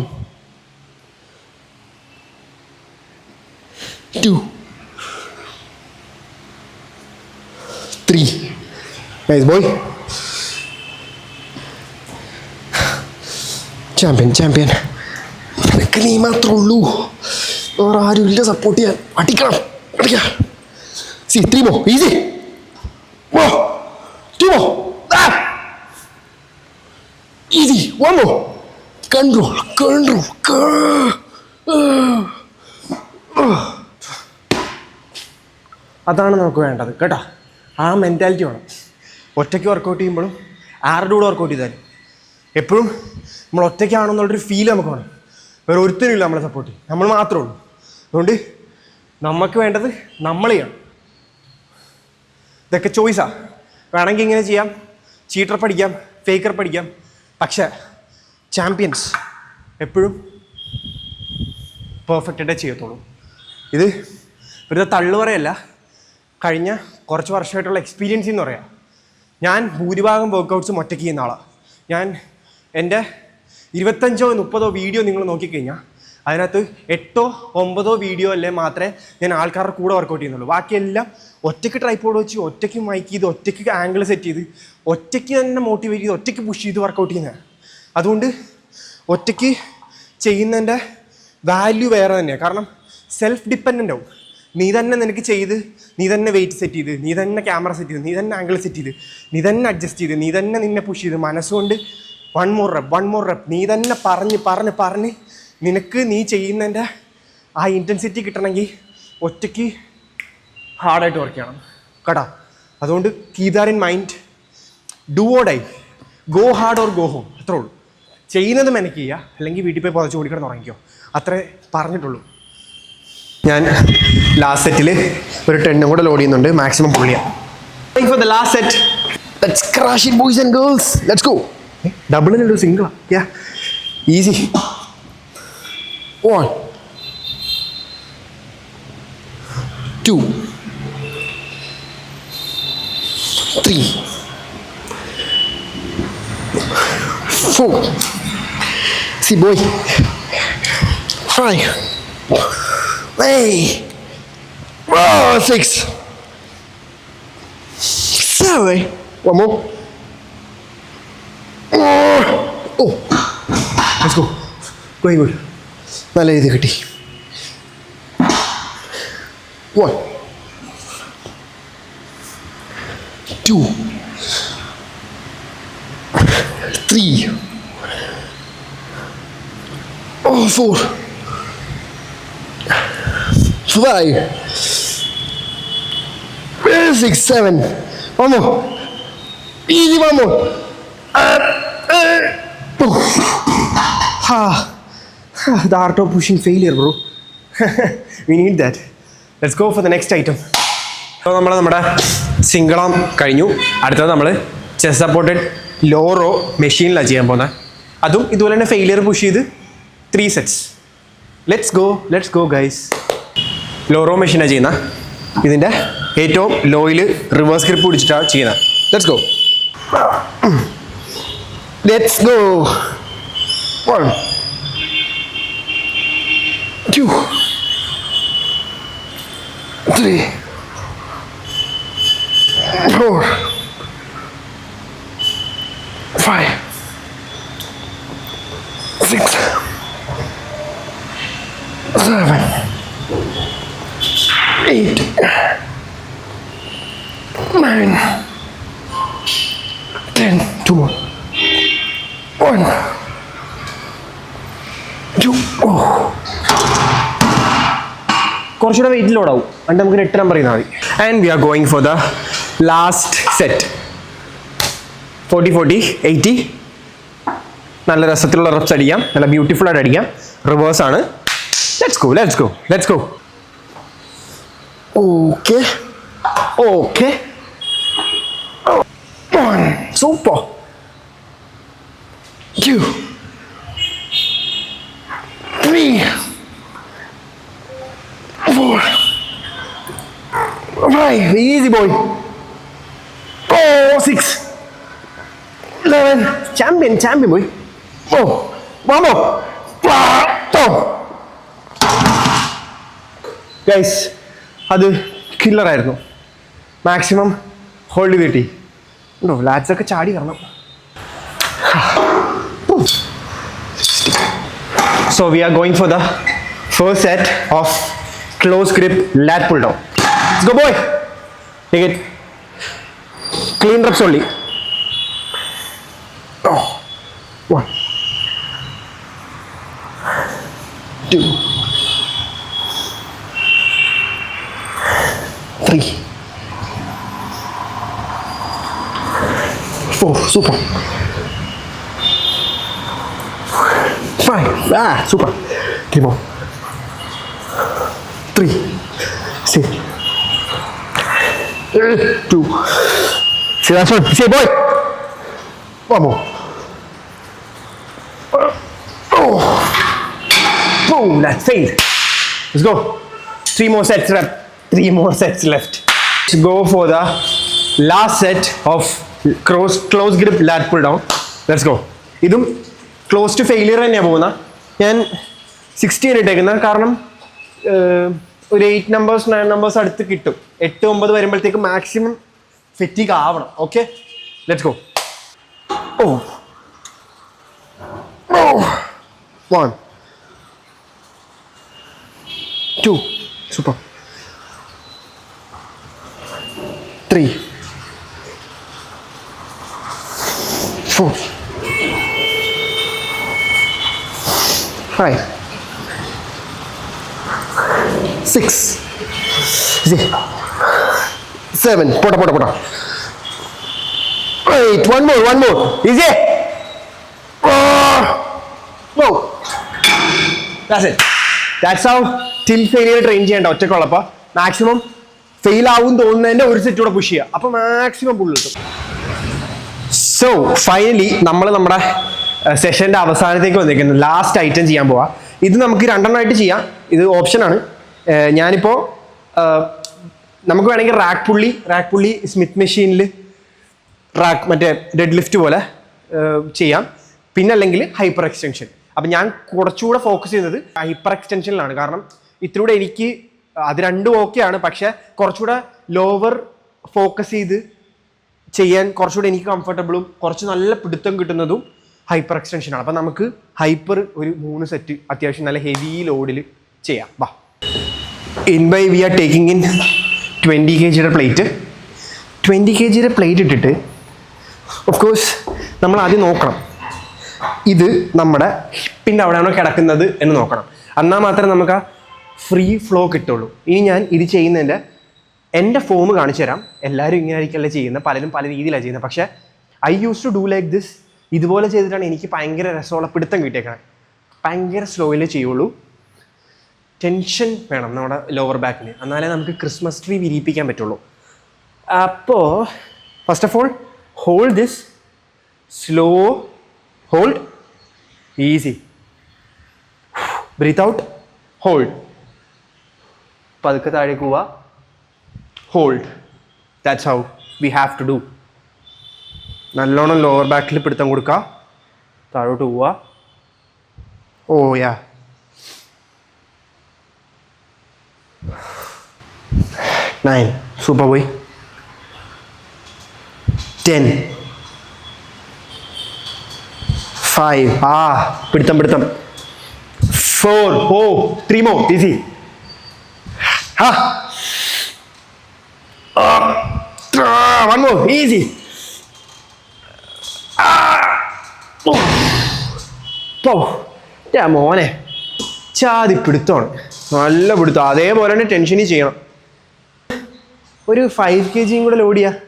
2, 3. Nice boy. Champion. നിനക്ക് നീ മാത്രമേ ഉള്ളൂ, വേറെ ആരും ഇല്ല support ചെയ്യാൻ. അടിക്കാം. See, 3 more. Easy. 2 more. Easy. 1 more. Control. അതാണ് നമുക്ക് വേണ്ടത് കേട്ടോ. ആ മെൻറ്റാലിറ്റി വേണം. ഒറ്റയ്ക്ക് വർക്കൗട്ട് ചെയ്യുമ്പോഴും ആരുടെ കൂടെ വർക്കൗട്ട് ചെയ്താലും എപ്പോഴും നമ്മൾ ഒറ്റയ്ക്കാണെന്നുള്ളൊരു ഫീൽ നമുക്ക് വേണം. വേറെ ഒരുത്തരും ഇല്ല നമ്മളെ സപ്പോർട്ട് ചെയ്യും, നമ്മൾ മാത്രമേ ഉള്ളൂ. അതുകൊണ്ട് നമുക്ക് വേണ്ടത് നമ്മൾ ചെയ്യണം. ഇതൊക്കെ ചോയ്സാണ്. വേണമെങ്കിൽ ഇങ്ങനെ ചെയ്യാം, ചീറ്റർ പഠിക്കാം, ഫേക്കർ പഠിക്കാം, പക്ഷേ ചാമ്പ്യൻസ് എപ്പോഴും പെർഫെക്റ്റായിട്ടേ ചെയ്യത്തുള്ളൂ. ഇത് ഒരു തള്ളു പറയല്ല, കഴിഞ്ഞ കുറച്ച് വർഷമായിട്ടുള്ള എക്സ്പീരിയൻസ് എന്ന് പറയാം. ഞാൻ ഭൂരിഭാഗം വർക്കൗട്ട്സും ഒറ്റയ്ക്ക് ചെയ്യുന്ന ആളാണ്. ഞാൻ എൻ്റെ 25-30 വീഡിയോ നിങ്ങൾ നോക്കിക്കഴിഞ്ഞാൽ അതിനകത്ത് 8-9 വീഡിയോ അല്ലേ മാത്രമേ ഞാൻ ആൾക്കാരുടെ കൂടെ വർക്കൗട്ട് ചെയ്യുന്നുള്ളൂ. ബാക്കിയെല്ലാം ഒറ്റയ്ക്ക് ട്രൈപോഡ് വെച്ച്, ഒറ്റയ്ക്ക് മൈക്ക് ചെയ്ത്, ഒറ്റയ്ക്ക് ആംഗിൾ സെറ്റ് ചെയ്ത്, ഒറ്റയ്ക്ക് തന്നെ മോട്ടിവേറ്റ് ചെയ്ത്, ഒറ്റയ്ക്ക് പുഷ് ചെയ്ത് വർക്കൗട്ട് ചെയ്യുന്നതാണ്. അതുകൊണ്ട് ഒറ്റയ്ക്ക് ചെയ്യുന്നതിൻ്റെ വാല്യൂ വേറെ തന്നെയാണ്. കാരണം സെൽഫ് ഡിപ്പെൻഡൻ്റ് ആവും. നീ തന്നെ നിനക്ക് ചെയ്ത്, നീ തന്നെ വെയിറ്റ് സെറ്റ് ചെയ്ത്, നീ തന്നെ ക്യാമറ സെറ്റ് ചെയ്ത്, നീ തന്നെ ആംഗിൾ സെറ്റ് ചെയ്ത്, നീ തന്നെ അഡ്ജസ്റ്റ് ചെയ്ത്, നീ തന്നെ നിന്നെ പുഷ് ചെയ്ത്, മനസ്സുകൊണ്ട് 1 more rep നീ തന്നെ പറഞ്ഞ് നിനക്ക് നീ ചെയ്യുന്നതിൻ്റെ ആ ഇൻറ്റൻസിറ്റി കിട്ടണമെങ്കിൽ ഒറ്റയ്ക്ക് ഹാർഡായിട്ട് വർക്ക് ചെയ്യണം കേട്ടോ. അതുകൊണ്ട് keep that in mind. Do or die, go hard or go home, അത്രേ ഉള്ളൂ. ചെയ്യുന്നത് മെനക്ക് ചെയ്യുക, അല്ലെങ്കിൽ വീട്ടിൽ പോയി പുറച്ച് ഓടിക്കണം ഉറങ്ങിക്കോ, അത്രേ പറഞ്ഞിട്ടുള്ളൂ. ഞാൻ ലാസ്റ്റ് സെറ്റിൽ ഒരു 10 കൂടെ ലോഡ് ചെയ്യുന്നുണ്ട്, മാക്സിമം പുള്ളിയാണ്. For the last set, let's crash it boys and girls, let's go. ഡബിളിനൊരു സിംഗിളാണ്, ya easy. 1 2 3 4. See boy. 5. Hey. 6. 7. One more. Oh. Let's go. Going good. നല്ല രീതി കിട്ടി. 1 2 3 4 5 6 7. One more. Easy, one more. The art of pushing failure, bro. We need that. Let's go for the next item. അപ്പോൾ നമ്മുടെ സിംഗിളം കഴിഞ്ഞു. അടുത്തത് നമ്മൾ chest supported law raw മെഷീനിലാണ് ചെയ്യാൻ പോകുന്നത്. അതും ഇതുപോലെ തന്നെ ഫെയിലിയർ പുഷ് ചെയ്ത് 3 sets. Let's go guys. Low row മെഷീനാണ് ചെയ്യുന്നത്. ഇതിൻ്റെ ഏറ്റവും ലോയിൽ റിവേഴ്സ് ഗ്രിപ്പ് പിടിച്ചിട്ടാണ് ചെയ്യുന്നത്. Let's go. 1 2 3 4 5 6 7 8 9 10. 2 more. 1 2. കുറച്ചുകൂടെ വെയിറ്റ് ലോഡാവും, എന്നിട്ട് നമുക്ക് 8 നമ്പർ ചെയ്യുന്നാൽ മതി. And we are going for the last set. 40 40 80. നല്ല രസത്തിലുള്ള റെപ്സ് അടിക്കാം, നല്ല ബ്യൂട്ടിഫുൾ ആയിട്ട് അടിക്കാം. റിവേഴ്സ് ആണ്. Let's go. Okay. 1 super. 2 3 4 5. Easy boy. 6 11. Champion boy. One more. Guys, അത് കില്ലറായിരുന്നു. മാക്സിമം ഹോൾഡ് കിട്ടി. ഉണ്ടോ ലാറ്റ്സ് ഒക്കെ ചാടി വരണം. So we are going for the first set of close grip lat pull down. Let's go boy. Take it. Clean reps only. 1 2 3 4. Super. 5. Super. 3 more. 3 6 2. See last one. See boy. One more. Boom, that failed. Let's go. 3 more sets left. 3 more sets left. Let's go for the last set of close grip lat pull down. Let's go. ഇതും close to failure തന്നെയാണ് പോകുന്നത്. ഞാൻ 60 ഇട്ടേക്കുന്നത്, കാരണം ഒരു 8 numbers 9 numbers അടുത്ത് കിട്ടും. 8 9 വരുമ്പോഴത്തേക്ക് മാക്സിമം ഫെറ്റിക് ആവണം. Okay, let's go. 1 2. Super. 3 4 5 6 7. Pota. Wait, one more. Easy. Go. That's it. That's how till failure train ചെയ്യേണ്ട ഒറ്റക്കുള്ളപ്പോൾ മാക്സിമം ഫെയിൽ ആവും തോന്നുന്നതിൻ്റെ ഒരു സെറ്റ് കൂടെ പുഷ് ചെയ്യുക, അപ്പോൾ മാക്സിമം പുള്ളി കിട്ടും. സോ ഫൈനലി നമ്മൾ നമ്മുടെ സെഷൻ്റെ അവസാനത്തേക്ക് വന്നിരിക്കുന്നത് ലാസ്റ്റ് ഐറ്റം ചെയ്യാൻ പോവാം. ഇത് നമുക്ക് 2 എണ്ണമായിട്ട് ചെയ്യാം, ഇത് ഓപ്ഷനാണ്. ഞാനിപ്പോൾ നമുക്ക് വേണമെങ്കിൽ റാക്ക് പുള്ളി സ്മിത്ത് മെഷീനിൽ മറ്റേ ഡെഡ് ലിഫ്റ്റ് പോലെ ചെയ്യാം, പിന്നെ അല്ലെങ്കിൽ ഹൈപ്പർ എക്സ്റ്റൻഷൻ. അപ്പം ഞാൻ കുറച്ചുകൂടെ ഫോക്കസ് ചെയ്യുന്നത് ഹൈപ്പർ എക്സ്റ്റൻഷനിലാണ്. കാരണം ഇതിലൂടെ എനിക്ക് അത് രണ്ടും ഓക്കെയാണ്, പക്ഷെ കുറച്ചുകൂടെ ലോവർ ഫോക്കസ് ചെയ്ത് ചെയ്യാൻ കുറച്ചുകൂടെ എനിക്ക് കംഫർട്ടബിളും കുറച്ച് നല്ല പിടുത്തം കിട്ടുന്നതും ഹൈപ്പർ എക്സ്റ്റൻഷനാണ്. അപ്പം നമുക്ക് ഹൈപ്പർ ഒരു 3 സെറ്റ് അത്യാവശ്യം നല്ല ഹെവി ലോഡിൽ ചെയ്യാം. വാ. We are taking in 20 kg plate. 20 kg plate ഇട്ടിട്ട് ഓഫ് കോഴ്സ് നമ്മൾ ആദ്യം നോക്കണം ഇത് നമ്മുടെ ഹിപ്പിൻ്റെ അവിടെയാണോ കിടക്കുന്നത് എന്ന് നോക്കണം. എന്നാൽ മാത്രമേ നമുക്ക് ആ ഫ്രീ ഫ്ലോ കിട്ടുള്ളൂ. ഇനി ഞാൻ ഇത് ചെയ്യുന്നതിൻ്റെ എൻ്റെ ഫോം കാണിച്ചു തരാം. എല്ലാവരും ഇങ്ങനെ ആയിരിക്കല്ലേ ചെയ്യുന്നത്, പലരും പല രീതിയിലാണ് ചെയ്യുന്നത്. പക്ഷേ I use to do like this. ഇതുപോലെ ചെയ്തിട്ടാണ് എനിക്ക് ഭയങ്കര രസമുള്ള പിടുത്തം കിട്ടിയേക്കണം. ഭയങ്കര സ്ലോയിലേ ചെയ്യുള്ളൂ. ടെൻഷൻ വേണം നമ്മുടെ ലോവർ ബാക്കിന്, എന്നാലേ നമുക്ക് ക്രിസ്മസ് ട്രീ വിരിയിപ്പിക്കാൻ പറ്റുള്ളൂ. അപ്പോൾ first of all hold this, slow hold, easy, breathe out, hold, പതുക്കെ താഴേക്ക് പോവുക, hold. That's how we have to do. നല്ലോണം ലോവർ ബാക്കിൽ പിടുത്തം കൊടുക്കുക, താഴോട്ട് പോവുക. ഓ യാ. 9, super boy. 10, 5, പിടുത്തം. 4, 3 more, easy. 1 more, easy. മോനെ ചാതി പിടുത്തമാണ്, നല്ല പിടുത്തം. അതേപോലെ തന്നെ ടെൻഷനിൽ ചെയ്യണം. ഒരു 5 kg കൂടെ ലോഡ് ചെയ്യുക,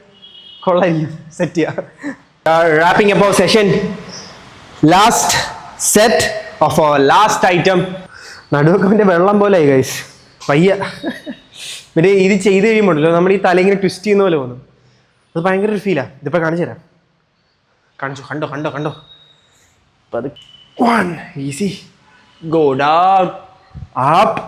കൊള്ളായിരിക്കും, സെറ്റ് ചെയ്യുക. Wrapping up our session, last set of our last item. നടുവൊക്കെ വെള്ളം പോലെ ആയി ഗൈസ്, പയ്യ. പിന്നെ ഇത് ചെയ്ത് കഴിയുമ്പോഴല്ലോ നമ്മൾ ഈ തല ഇങ്ങനെ ട്വിസ്റ്റ് ചെയ്യുന്ന പോലെ തോന്നും. അത് ഭയങ്കര ഒരു ഫീലാണ്. ഇതിപ്പോൾ കാണിച്ചു തരാം. കണ്ടോ. അപ്പം അത് 1, ഈസി, ഗോ ഡൗൺ, അപ്പ്,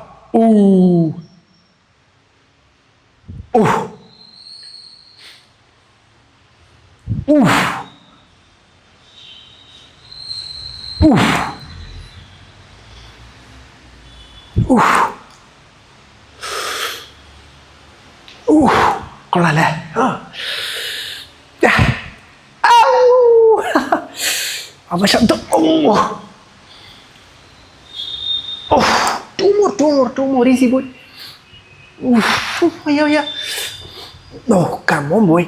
കൊള്ളാല്ലേ? ശബ്ദം. Two more, easy boy. Yeah. Oh, come on boy.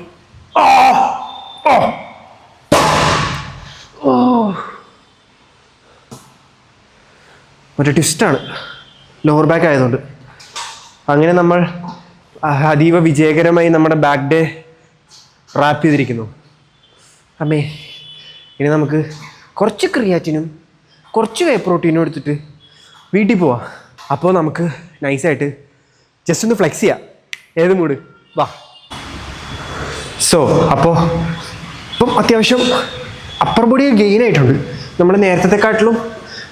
മറ്റേ ട്വിസ്റ്റാണ്, ലോവർ ബാക്ക് ആയതുകൊണ്ട്. അങ്ങനെ നമ്മൾ അതീവ വിജയകരമായി നമ്മുടെ ബാക്ക് ഡേ റാപ്പ് ചെയ്തിരിക്കുന്നു. അമ്മേ, ഇനി നമുക്ക് കുറച്ച് ക്രിയാറ്റിനും കുറച്ച് വേ പ്രോട്ടീനും എടുത്തിട്ട് വീട്ടിൽ പോവാം. അപ്പോൾ നമുക്ക് നൈസായിട്ട് ജസ്റ്റ് ഒന്ന് ഫ്ലെക്സ് ചെയ്യാം. ഏത് മൂഡ്? വാ. സോ അപ്പോൾ ഇപ്പം അത്യാവശ്യം അപ്പർ ബോഡി ഗെയിൻ ആയിട്ടുണ്ട്. നമ്മൾ നേരത്തെക്കാട്ടിലും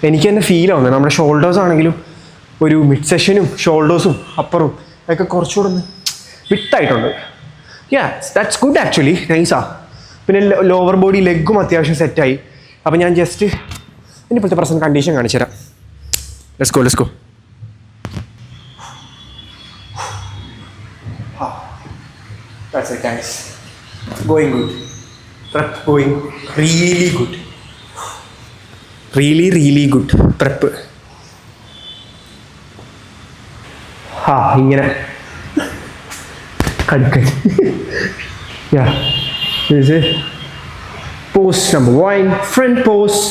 എനിക്ക് തന്നെ ഫീൽ ആവുന്നത്. നമ്മുടെ ഷോൾഡേഴ്സ് ആണെങ്കിലും ഒരു മിഡ് സെഷനും ഷോൾഡേഴ്സും അപ്പറും ഒക്കെ കുറച്ചുകൂടെ ഒന്ന് വിട്ടായിട്ടുണ്ട്. ദാറ്റ്സ് ഗുഡ് ആക്ച്വലി, നൈസാ. പിന്നെ ലോവർ ബോഡി ലെഗും അത്യാവശ്യം സെറ്റായി. അപ്പം ഞാൻ ജസ്റ്റ് ഇനിയിപ്പോഴത്തെ പ്രസന്റ് കണ്ടീഷൻ കാണിച്ചു തരാം. Let's go. That's it guys. Going good. Prep going really good. Really good prep. ഇങ്ങനെ കടിക്കടി. Yeah. This is pose number 1, front pose.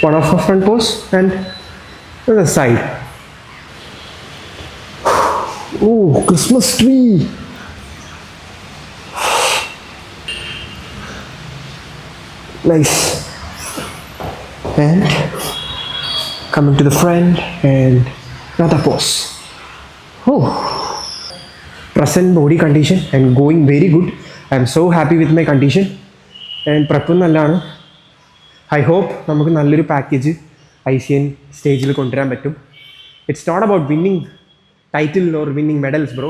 One of our front pose and the side. Oh, Christmas tree. Nice. And coming to the front and another pose. Oh, present body condition and going very good. I'm so happy with my condition. And prep നല്ലതാണ്. I hope നമുക്ക് നല്ലൊരു package ICN സ്റ്റേജിൽ കൊണ്ടുവരാൻ പറ്റും. It's not about winning title or winning medals bro.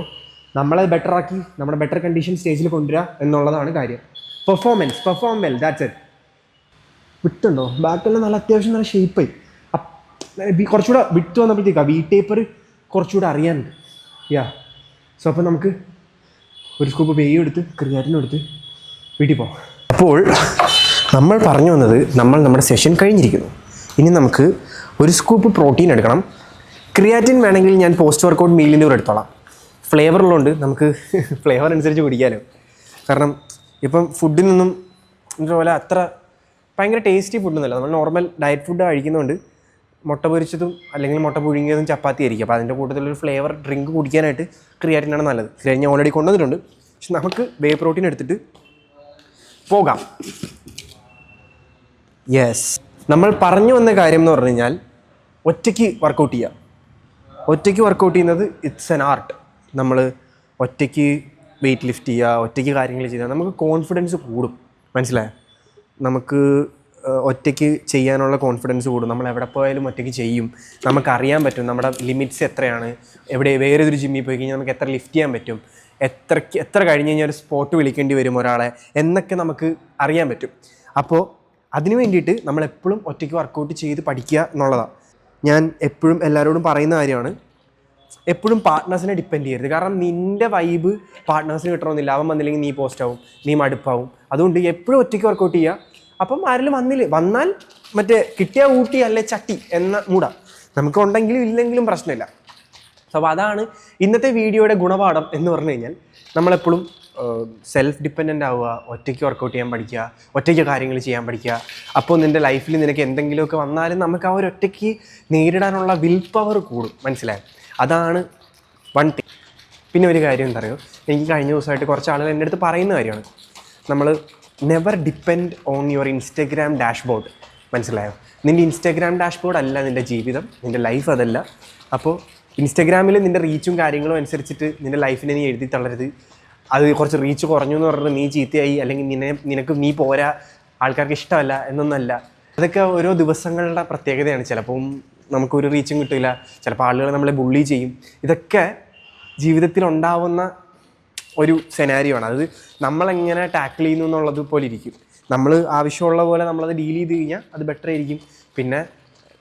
നമ്മളെ better ആക്കി നമ്മുടെ better condition സ്റ്റേജിൽ കൊണ്ടുവരിക എന്നുള്ളതാണ് കാര്യം. Perform well, that's it. വിട്ടുണ്ടോ ബാക്കെല്ലാം നല്ല അത്യാവശ്യം നല്ല ഷേപ്പായി. കുറച്ചുകൂടെ വിട്ട് വന്നപ്പോഴത്തേക്കാണ് വി ടേപ്പർ കുറച്ചുകൂടെ അറിയാനുണ്ട്. സോ അപ്പോൾ നമുക്ക് ഒരു സ്കൂപ്പ് പേയും എടുത്ത് ക്രിയാറ്റിനും എടുത്ത് വീട്ടിൽ പോകാം. അപ്പോൾ നമ്മൾ പറഞ്ഞു വന്നത് നമ്മുടെ സെഷൻ കഴിഞ്ഞിരിക്കുന്നു. ഇനി നമുക്ക് ഒരു സ്കൂപ്പ് പ്രോട്ടീൻ എടുക്കണം. ക്രിയാറ്റിൻ വേണമെങ്കിൽ ഞാൻ പോസ്റ്റ് വർക്കൗട്ട് മീലിൻ്റെ കൂടെ എടുത്തോളാം. ഫ്ലേവറുള്ളതുകൊണ്ട് നമുക്ക് ഫ്ലേവർ അനുസരിച്ച് കുടിക്കാമല്ലോ. കാരണം ഇപ്പം ഫുഡിൽ നിന്നും ഇതുപോലെ അത്ര ഭയങ്കര ടേസ്റ്റി ഫുഡൊന്നുമല്ല. നമ്മൾ നോർമൽ ഡയറ്റ് ഫുഡ് കഴിക്കുന്നതുകൊണ്ട് മുട്ട പൊരിച്ചതും അല്ലെങ്കിൽ മുട്ട പുഴുങ്ങിയതും ചപ്പാത്തി ആയിരിക്കും. അപ്പോൾ അതിൻ്റെ കൂട്ടത്തിലൊരു ഫ്ലേവർ ഡ്രിങ്ക് കുടിക്കാനായിട്ട് ക്രിയാറ്റിനാണ് നല്ലത്. ക്രിയാറ്റിൻ ഞാൻ ഓൾറെഡി കൊണ്ടുവന്നിട്ടുണ്ട്. പക്ഷെ നമുക്ക് വേ പ്രോട്ടീൻ എടുത്തിട്ട് പോകാം. യെസ്, നമ്മൾ പറഞ്ഞു വന്ന കാര്യം എന്ന് പറഞ്ഞു കഴിഞ്ഞാൽ ഒറ്റയ്ക്ക് വർക്കൗട്ട് ചെയ്യുക. ഒറ്റയ്ക്ക് വർക്കൗട്ട് ചെയ്യുന്നത് ഇറ്റ്സ് എൻ ആർട്ട്. നമ്മൾ ഒറ്റയ്ക്ക് വെയിറ്റ് ലിഫ്റ്റ് ചെയ്യുക, ഒറ്റയ്ക്ക് കാര്യങ്ങൾ ചെയ്യുക, നമുക്ക് കോൺഫിഡൻസ് കൂടും. മനസ്സിലായോ? നമുക്ക് ഒറ്റയ്ക്ക് ചെയ്യാനുള്ള കോൺഫിഡൻസ് കൂടും. നമ്മൾ എവിടെ പോയാലും ഒറ്റയ്ക്ക് ചെയ്യും. നമുക്കറിയാൻ പറ്റും നമ്മുടെ ലിമിറ്റ്സ് എത്രയാണ്. വേറൊരു ജിമ്മിൽ പോയി കഴിഞ്ഞാൽ നമുക്ക് എത്ര ലിഫ്റ്റ് ചെയ്യാൻ പറ്റും, എത്ര കഴിഞ്ഞ് കഴിഞ്ഞാൽ ഒരു സ്പോട്ട് വിളിക്കേണ്ടി വരും ഒരാളെ എന്നൊക്കെ നമുക്ക് അറിയാൻ പറ്റും. അപ്പോൾ അതിന് വേണ്ടിയിട്ട് നമ്മളെപ്പോഴും ഒറ്റയ്ക്ക് വർക്കൗട്ട് ചെയ്ത് പഠിക്കുക എന്നുള്ളതാണ്. ഞാൻ എപ്പോഴും എല്ലാവരോടും പറയുന്ന കാര്യമാണ്, എപ്പോഴും പാർട്ട്നേഴ്സിനെ ഡിപ്പെൻഡ് ചെയ്യരുത്. കാരണം നിൻ്റെ വൈബ് പാർട്ട്നേഴ്സിന് കിട്ടണമെന്നില്ല. അവൻ വന്നില്ലെങ്കിൽ നീ പോസ്റ്റാവും, നീ മടുപ്പാവും. അതുകൊണ്ട് എപ്പോഴും ഒറ്റയ്ക്ക് വർക്കൗട്ട് ചെയ്യുക. അപ്പം ആരെങ്കിലും വന്നാൽ മറ്റേ കിട്ടിയ ഊട്ടി അല്ലെ ചട്ടി എന്ന മൂടാ നമുക്ക് ഉണ്ടെങ്കിലും ഇല്ലെങ്കിലും പ്രശ്നമില്ല. സോ അപ്പോൾ അതാണ് ഇന്നത്തെ വീഡിയോയുടെ ഗുണപാഠം എന്ന് പറഞ്ഞു കഴിഞ്ഞാൽ, നമ്മളെപ്പോഴും സെൽഫ് ഡിപ്പെൻഡൻ്റ് ആവുക, ഒറ്റയ്ക്ക് വർക്കൗട്ട് ചെയ്യാൻ പഠിക്കുക, ഒറ്റയ്ക്ക് കാര്യങ്ങൾ ചെയ്യാൻ പഠിക്കുക. അപ്പോൾ നിൻ്റെ ലൈഫിൽ നിനക്ക് എന്തെങ്കിലുമൊക്കെ വന്നാലും നമുക്ക് ആ ഒരു ഒറ്റയ്ക്ക് നേരിടാനുള്ള വിൽ പവർ കൂടും. മനസ്സിലായി? അതാണ് വൺ തിങ്. പിന്നെ ഒരു കാര്യം എന്താ പറയുക, എനിക്ക് കഴിഞ്ഞ ദിവസമായിട്ട് കുറച്ച് ആളുകൾ എൻ്റെ അടുത്ത് പറയുന്ന കാര്യമാണ്, നമ്മൾ never depend on your Instagram dashboard. മനസ്സിലായോ? നിൻ്റെ ഇൻസ്റ്റഗ്രാം ഡാഷ്ബോർഡ് അല്ല നിൻ്റെ ജീവിതം, നിൻ്റെ ലൈഫ് അതല്ല. അപ്പോൾ ഇൻസ്റ്റഗ്രാമിൽ നിൻ്റെ റീച്ചും കാര്യങ്ങളും അനുസരിച്ചിട്ട് നിൻ്റെ ലൈഫിനെ നീ എഴുതി തള്ളരുത്. അത് കുറച്ച് റീച്ച് കുറഞ്ഞു എന്ന് പറഞ്ഞിട്ട് നീ ചീത്തയായി, അല്ലെങ്കിൽ നിനക്ക് നീ പോരാ, ആൾക്കാർക്ക് ഇഷ്ടമല്ല എന്നൊന്നല്ല. അതൊക്കെ ഓരോ ദിവസങ്ങളുടെ പ്രത്യേകതയാണ്. ചിലപ്പം നമുക്കൊരു റീച്ചും കിട്ടില്ല, ചിലപ്പോൾ ആളുകൾ നമ്മളെ ബുള്ളി ചെയ്യും. ഇതൊക്കെ ജീവിതത്തിൽ ഉണ്ടാവുന്ന ഒരു സെനാരിയോ ആണ്. അത് നമ്മളെങ്ങനെ ടാക്കിൾ ചെയ്യുന്നു എന്നുള്ളത് പോലെ ഇരിക്കും. നമ്മൾ ആവശ്യമുള്ള പോലെ നമ്മളത് ഡീൽ ചെയ്ത് കഴിഞ്ഞാൽ അത് ബെറ്റർ ആയിരിക്കും. പിന്നെ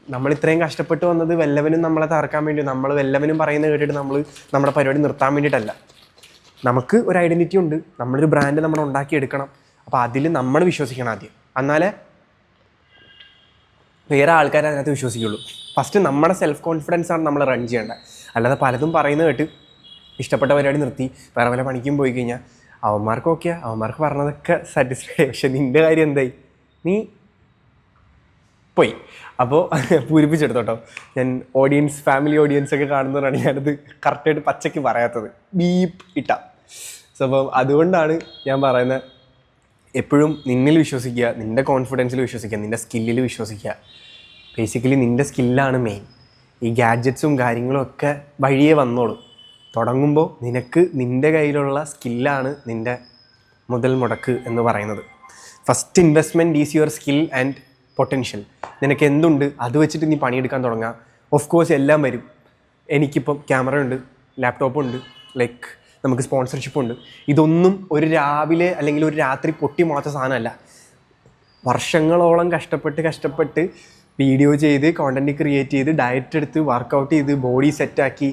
നമ്മൾ ഇത്രയും കഷ്ടപ്പെട്ട് വന്നത് വല്ലവനും നമ്മളെ തകർക്കാൻ വേണ്ടി, നമ്മൾ വല്ലവനും പറയുന്നത് കേട്ടിട്ട് നമ്മൾ നമ്മുടെ പരിപാടി നിർത്താൻ വേണ്ടിയിട്ടല്ല. നമുക്ക് ഒരു ഐഡൻറ്റിറ്റി ഉണ്ട്, നമ്മളൊരു ബ്രാൻഡ് നമ്മൾ ഉണ്ടാക്കിയെടുക്കണം. അപ്പോൾ അതിൽ നമ്മൾ വിശ്വസിക്കണം ആദ്യം, എന്നാലേ വേറെ ആൾക്കാരെ അതിനകത്ത് വിശ്വസിക്കുള്ളൂ. ഫസ്റ്റ് നമ്മുടെ സെൽഫ് കോൺഫിഡൻസ് ആണ് നമ്മൾ റൺ ചെയ്യേണ്ടത്. അല്ലാതെ പലതും പറയുന്നത് കേട്ട് ഇഷ്ടപ്പെട്ട പരിപാടി നിർത്തി വേറെ വല്ല പണിക്കും പോയി കഴിഞ്ഞാൽ അവന്മാർക്ക് ഓക്കെയാ, അവന്മാർക്ക് പറഞ്ഞതൊക്കെ സാറ്റിസ്ഫൈ. പക്ഷെ നിൻ്റെ കാര്യം എന്തായി? നീ പോയി. അപ്പോൾ പൂരിപ്പിച്ചെടുത്തോട്ടോ. ഞാൻ ഫാമിലി ഓഡിയൻസൊക്കെ കാണുന്നവരാണ് ഞാനത് കറക്റ്റായിട്ട് പച്ചയ്ക്ക് പറയാത്തത്, ബീപ്പ് ഇട്ടാ. സോ അപ്പം അതുകൊണ്ടാണ് ഞാൻ പറയുന്നത്, എപ്പോഴും നിന്നിൽ വിശ്വസിക്കുക, നിൻ്റെ കോൺഫിഡൻസിൽ വിശ്വസിക്കുക, നിൻ്റെ സ്കില്ലിൽ വിശ്വസിക്കുക. ബേസിക്കലി നിൻ്റെ സ്കില്ലാണ് മെയിൻ. ഈ ഗാഡ്ജറ്റ്സും കാര്യങ്ങളും ഒക്കെ വഴിയേ വന്നോളും. തുടങ്ങുമ്പോൾ നിൻ്റെ കയ്യിലുള്ള സ്കില്ലാണ് നിൻ്റെ മുതൽ മുടക്ക് എന്ന് പറയുന്നത്. First investment is your skill and potential. നിനക്ക് എന്തുണ്ട് അത് വെച്ചിട്ട് നീ പണിയെടുക്കാൻ തുടങ്ങുക. ഓഫ് കോഴ്സ് എല്ലാം വരും. എനിക്കിപ്പം ക്യാമറ ഉണ്ട്, ലാപ്ടോപ്പുണ്ട്, ലൈക്ക് നമുക്ക് സ്പോൺസർഷിപ്പുണ്ട്. ഇതൊന്നും ഒരു രാവിലെ അല്ലെങ്കിൽ ഒരു രാത്രി പൊട്ടി മുളച്ച സാധനമല്ല. വർഷങ്ങളോളം കഷ്ടപ്പെട്ട് വീഡിയോ ചെയ്ത് കോണ്ടൻറ്റ് ക്രിയേറ്റ് ചെയ്ത് ഡയറ്റ് എടുത്ത് വർക്കൗട്ട് ചെയ്ത് ബോഡി സെറ്റാക്കി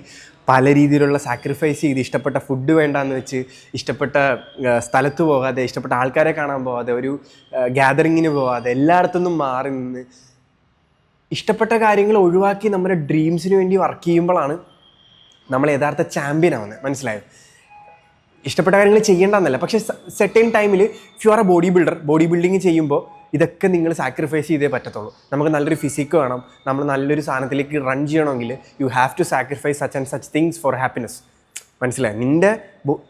പല രീതിയിലുള്ള സാക്രിഫൈസ് ചെയ്ത് ഇഷ്ടപ്പെട്ട ഫുഡ് വേണ്ടാന്ന് വെച്ച് ഇഷ്ടപ്പെട്ട സ്ഥലത്ത് പോകാതെ ഇഷ്ടപ്പെട്ട ആൾക്കാരെ കാണാൻ പോകാതെ ഒരു ഗ്യാതറിങ്ങിന് പോകാതെ എല്ലായിടത്തുനിന്നും മാറി നിന്ന് ഇഷ്ടപ്പെട്ട കാര്യങ്ങൾ ഒഴിവാക്കി നമ്മുടെ ഡ്രീംസിന് വേണ്ടി വർക്ക് ചെയ്യുമ്പോഴാണ് നമ്മൾ യഥാർത്ഥ ചാമ്പ്യൻ ആവുന്നത്. മനസ്സിലായോ? ഇഷ്ടപ്പെട്ട കാര്യങ്ങൾ ചെയ്യേണ്ടെന്നല്ല, പക്ഷേ സെർട്ടൈൻ ടൈമിൽ if you are A body building ചെയ്യുമ്പോൾ ഇതൊക്കെ നിങ്ങൾ സാക്രിഫൈസ് ചെയ്തേ പറ്റത്തുള്ളൂ. നമുക്ക് നല്ലൊരു ഫിസിക്ക് വേണം, നമ്മൾ നല്ലൊരു സാധനത്തിലേക്ക് റൺ ചെയ്യണമെങ്കിൽ you have to sacrifice such and such things for happiness. മനസ്സിലായി? നിൻ്റെ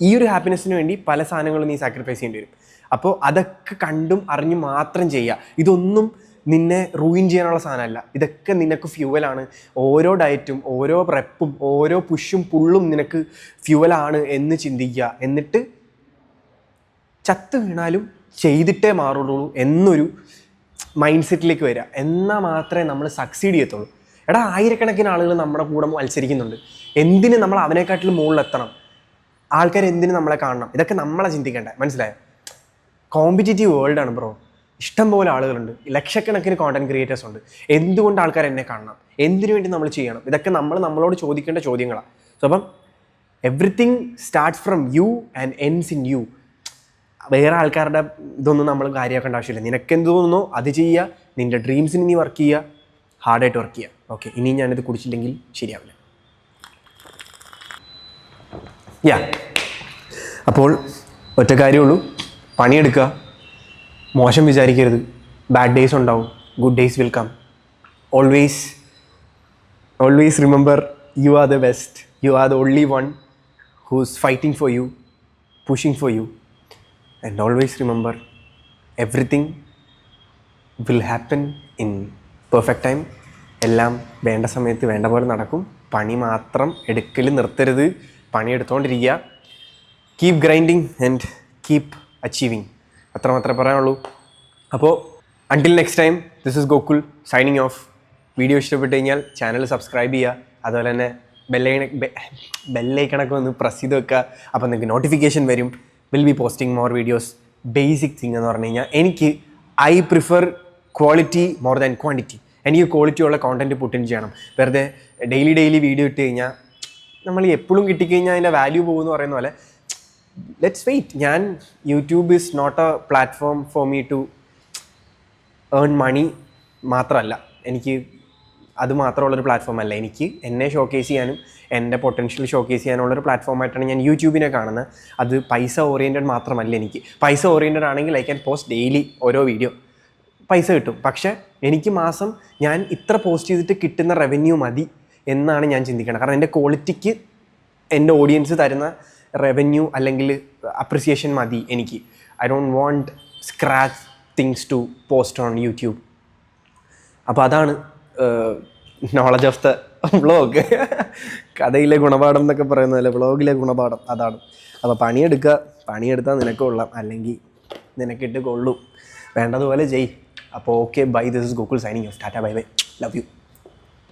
ഈ ഒരു ഹാപ്പിനെസ്സിന് വേണ്ടി പല സാധനങ്ങളും നീ സാക്രിഫൈസ് ചെയ്യേണ്ടി വരും. അപ്പോൾ അതൊക്കെ കണ്ടും അറിഞ്ഞും മാത്രം ചെയ്യുക. ഇതൊന്നും നിന്നെ റൂയിൻ ചെയ്യാനുള്ള സാധനമല്ല. ഇതൊക്കെ നിനക്ക് ഫ്യൂവലാണ്. ഓരോ ഡയറ്റും ഓരോ റെപ്പും ഓരോ പുഷും പുള്ളും നിനക്ക് ഫ്യൂവലാണ് എന്ന് ചിന്തിക്കുക. എന്നിട്ട് ചത്ത് വീണാലും ചെയ്തിട്ടേ മാറുള്ളൂ എന്നൊരു മൈൻഡ് സെറ്റിലേക്ക് വരിക. എന്നാൽ മാത്രമേ നമ്മൾ സക്സീഡ് ചെയ്യത്തുള്ളൂ. എടാ, ആയിരക്കണക്കിന് ആളുകൾ നമ്മുടെ കൂടെ മത്സരിക്കുന്നുണ്ട്. എന്തിന് നമ്മൾ അവനെക്കാട്ടിലും മുകളിലെത്തണം? ആൾക്കാർ എന്തിന് നമ്മളെ കാണണം? ഇതൊക്കെ നമ്മളെ ചിന്തിക്കേണ്ടത്. മനസ്സിലായോ? കോമ്പറ്റീറ്റീവ് വേൾഡാണ് ബ്രോ. ഇഷ്ടംപോലെ ആളുകളുണ്ട്, ലക്ഷക്കണക്കിന് കോണ്ടന്റ് ക്രിയേറ്റേഴ്സ് ഉണ്ട്. എന്തുകൊണ്ട് ആൾക്കാർ എന്നെ കാണണം? എന്തിനു വേണ്ടി നമ്മൾ ചെയ്യണം? ഇതൊക്കെ നമ്മളോട് ചോദിക്കേണ്ട ചോദ്യങ്ങളാണ്. സോ അപ്പം everything starts from you and ends in you. വേറെ ആൾക്കാരുടെ ഇതൊന്നും നമ്മൾ കാര്യമാക്കേണ്ട ആവശ്യമില്ല. നിനക്ക് എന്ത് തോന്നുന്നോ അത് ചെയ്യുക. നിൻ്റെ ഡ്രീംസിന് നീ വർക്ക് ചെയ്യുക, ഹാർഡായിട്ട് വർക്ക് ചെയ്യുക. ഓക്കെ, ഇനി ഞാനിത് കുടിച്ചില്ലെങ്കിൽ ശരിയാവില്ല. അപ്പോൾ ഒറ്റ കാര്യമുള്ളൂ, പണിയെടുക്കുക, മോശം വിചാരിക്കരുത്. ബാഡ് ഡേയ്സ് ഉണ്ടാവും, good days will come. Always remember, you are the best. You are the only one who's fighting for you, pushing for you. And always remember, everything will happen in perfect time. എല്ലാം വേണ്ട സമയത്ത് വേണ്ട പോലെ നടക്കും. പണി മാത്രം എടുക്കൽ നിർത്തരുത്, പണിയെടുത്തുകൊണ്ടിരിക്കുക. Keep grinding and keep achieving. അത്രമാത്രമേ പറയാനുള്ളൂ. അപ്പോൾ until next time, this is Gokul signing off. Video ഇഷ്ടപ്പെട്ട് കഴിഞ്ഞാൽ ചാനൽ സബ്സ്ക്രൈബ് ചെയ്യുക. അതുപോലെ തന്നെ ബെല്ലൈക്കണൊക്കെ ഒന്ന് പ്രസ് ചെയ്ത് വെക്കുക. അപ്പോൾ നിങ്ങൾക്ക് നോട്ടിഫിക്കേഷൻ വരും. Will be posting more videos. Basic thing എന്ന് പറഞ്ഞു കഴിഞ്ഞാൽ I prefer quality more than quantity. എനിക്ക് ക്വാളിറ്റിയുള്ള കോണ്ടൻറ്റ് പുട്ടിൻ ചെയ്യണം. വെറുതെ ഡെയിലി വീഡിയോ ഇട്ട് കഴിഞ്ഞാൽ നമ്മൾ എപ്പോഴും കിട്ടിക്കഴിഞ്ഞാൽ അതിൻ്റെ വാല്യൂ പോകുമെന്ന് പറയുന്ന പോലെ let's wait. YouTube is not a platform for me to earn money മാത്രമല്ല. എനിക്ക് അത് മാത്രമുള്ളൊരു പ്ലാറ്റ്ഫോം അല്ല. എനിക്ക് എന്നെ ഷോക്കേസ് ചെയ്യാനും എൻ്റെ പൊട്ടൻഷ്യൽ ഷോക്കേസ് ചെയ്യാനുള്ളൊരു പ്ലാറ്റ്ഫോമായിട്ടാണ് ഞാൻ യൂട്യൂബിനെ കാണുന്നത്. അത് പൈസ ഓറിയൻറ്റഡ് മാത്രമല്ല. എനിക്ക് പൈസ ഓറിയൻറ്റഡ് ആണെങ്കിൽ ഐ ക്യാൻ പോസ്റ്റ് ഡെയിലി ഓരോ വീഡിയോ, പൈസ കിട്ടും. പക്ഷേ എനിക്ക് മാസം ഞാൻ ഇത്ര പോസ്റ്റ് ചെയ്തിട്ട് കിട്ടുന്ന റവന്യൂ മതി എന്നാണ് ഞാൻ ചിന്തിക്കണം. കാരണം എൻ്റെ ക്വാളിറ്റിക്ക് എൻ്റെ ഓഡിയൻസ് തരുന്ന റവന്യൂ അല്ലെങ്കിൽ അപ്രിസിയേഷൻ മതി എനിക്ക്. I don't want scratch things to post on YouTube. അപ്പോൾ അതാണ് നോളജ് ഓഫ് ദ വ്ളോഗ്. കഥയിലെ ഗുണപാഠം എന്നൊക്കെ പറയുന്ന പോലെ വ്ളോഗിലെ ഗുണപാഠം അതാണ്. അപ്പോൾ പണിയെടുത്താൽ നിനക്ക് കൊള്ളാം, അല്ലെങ്കിൽ നിനക്കിട്ട് കൊള്ളും. വേണ്ടതുപോലെ ചെയ്. അപ്പോൾ okay, bye. This is Gokul signing off. Tata, bye bye, love U.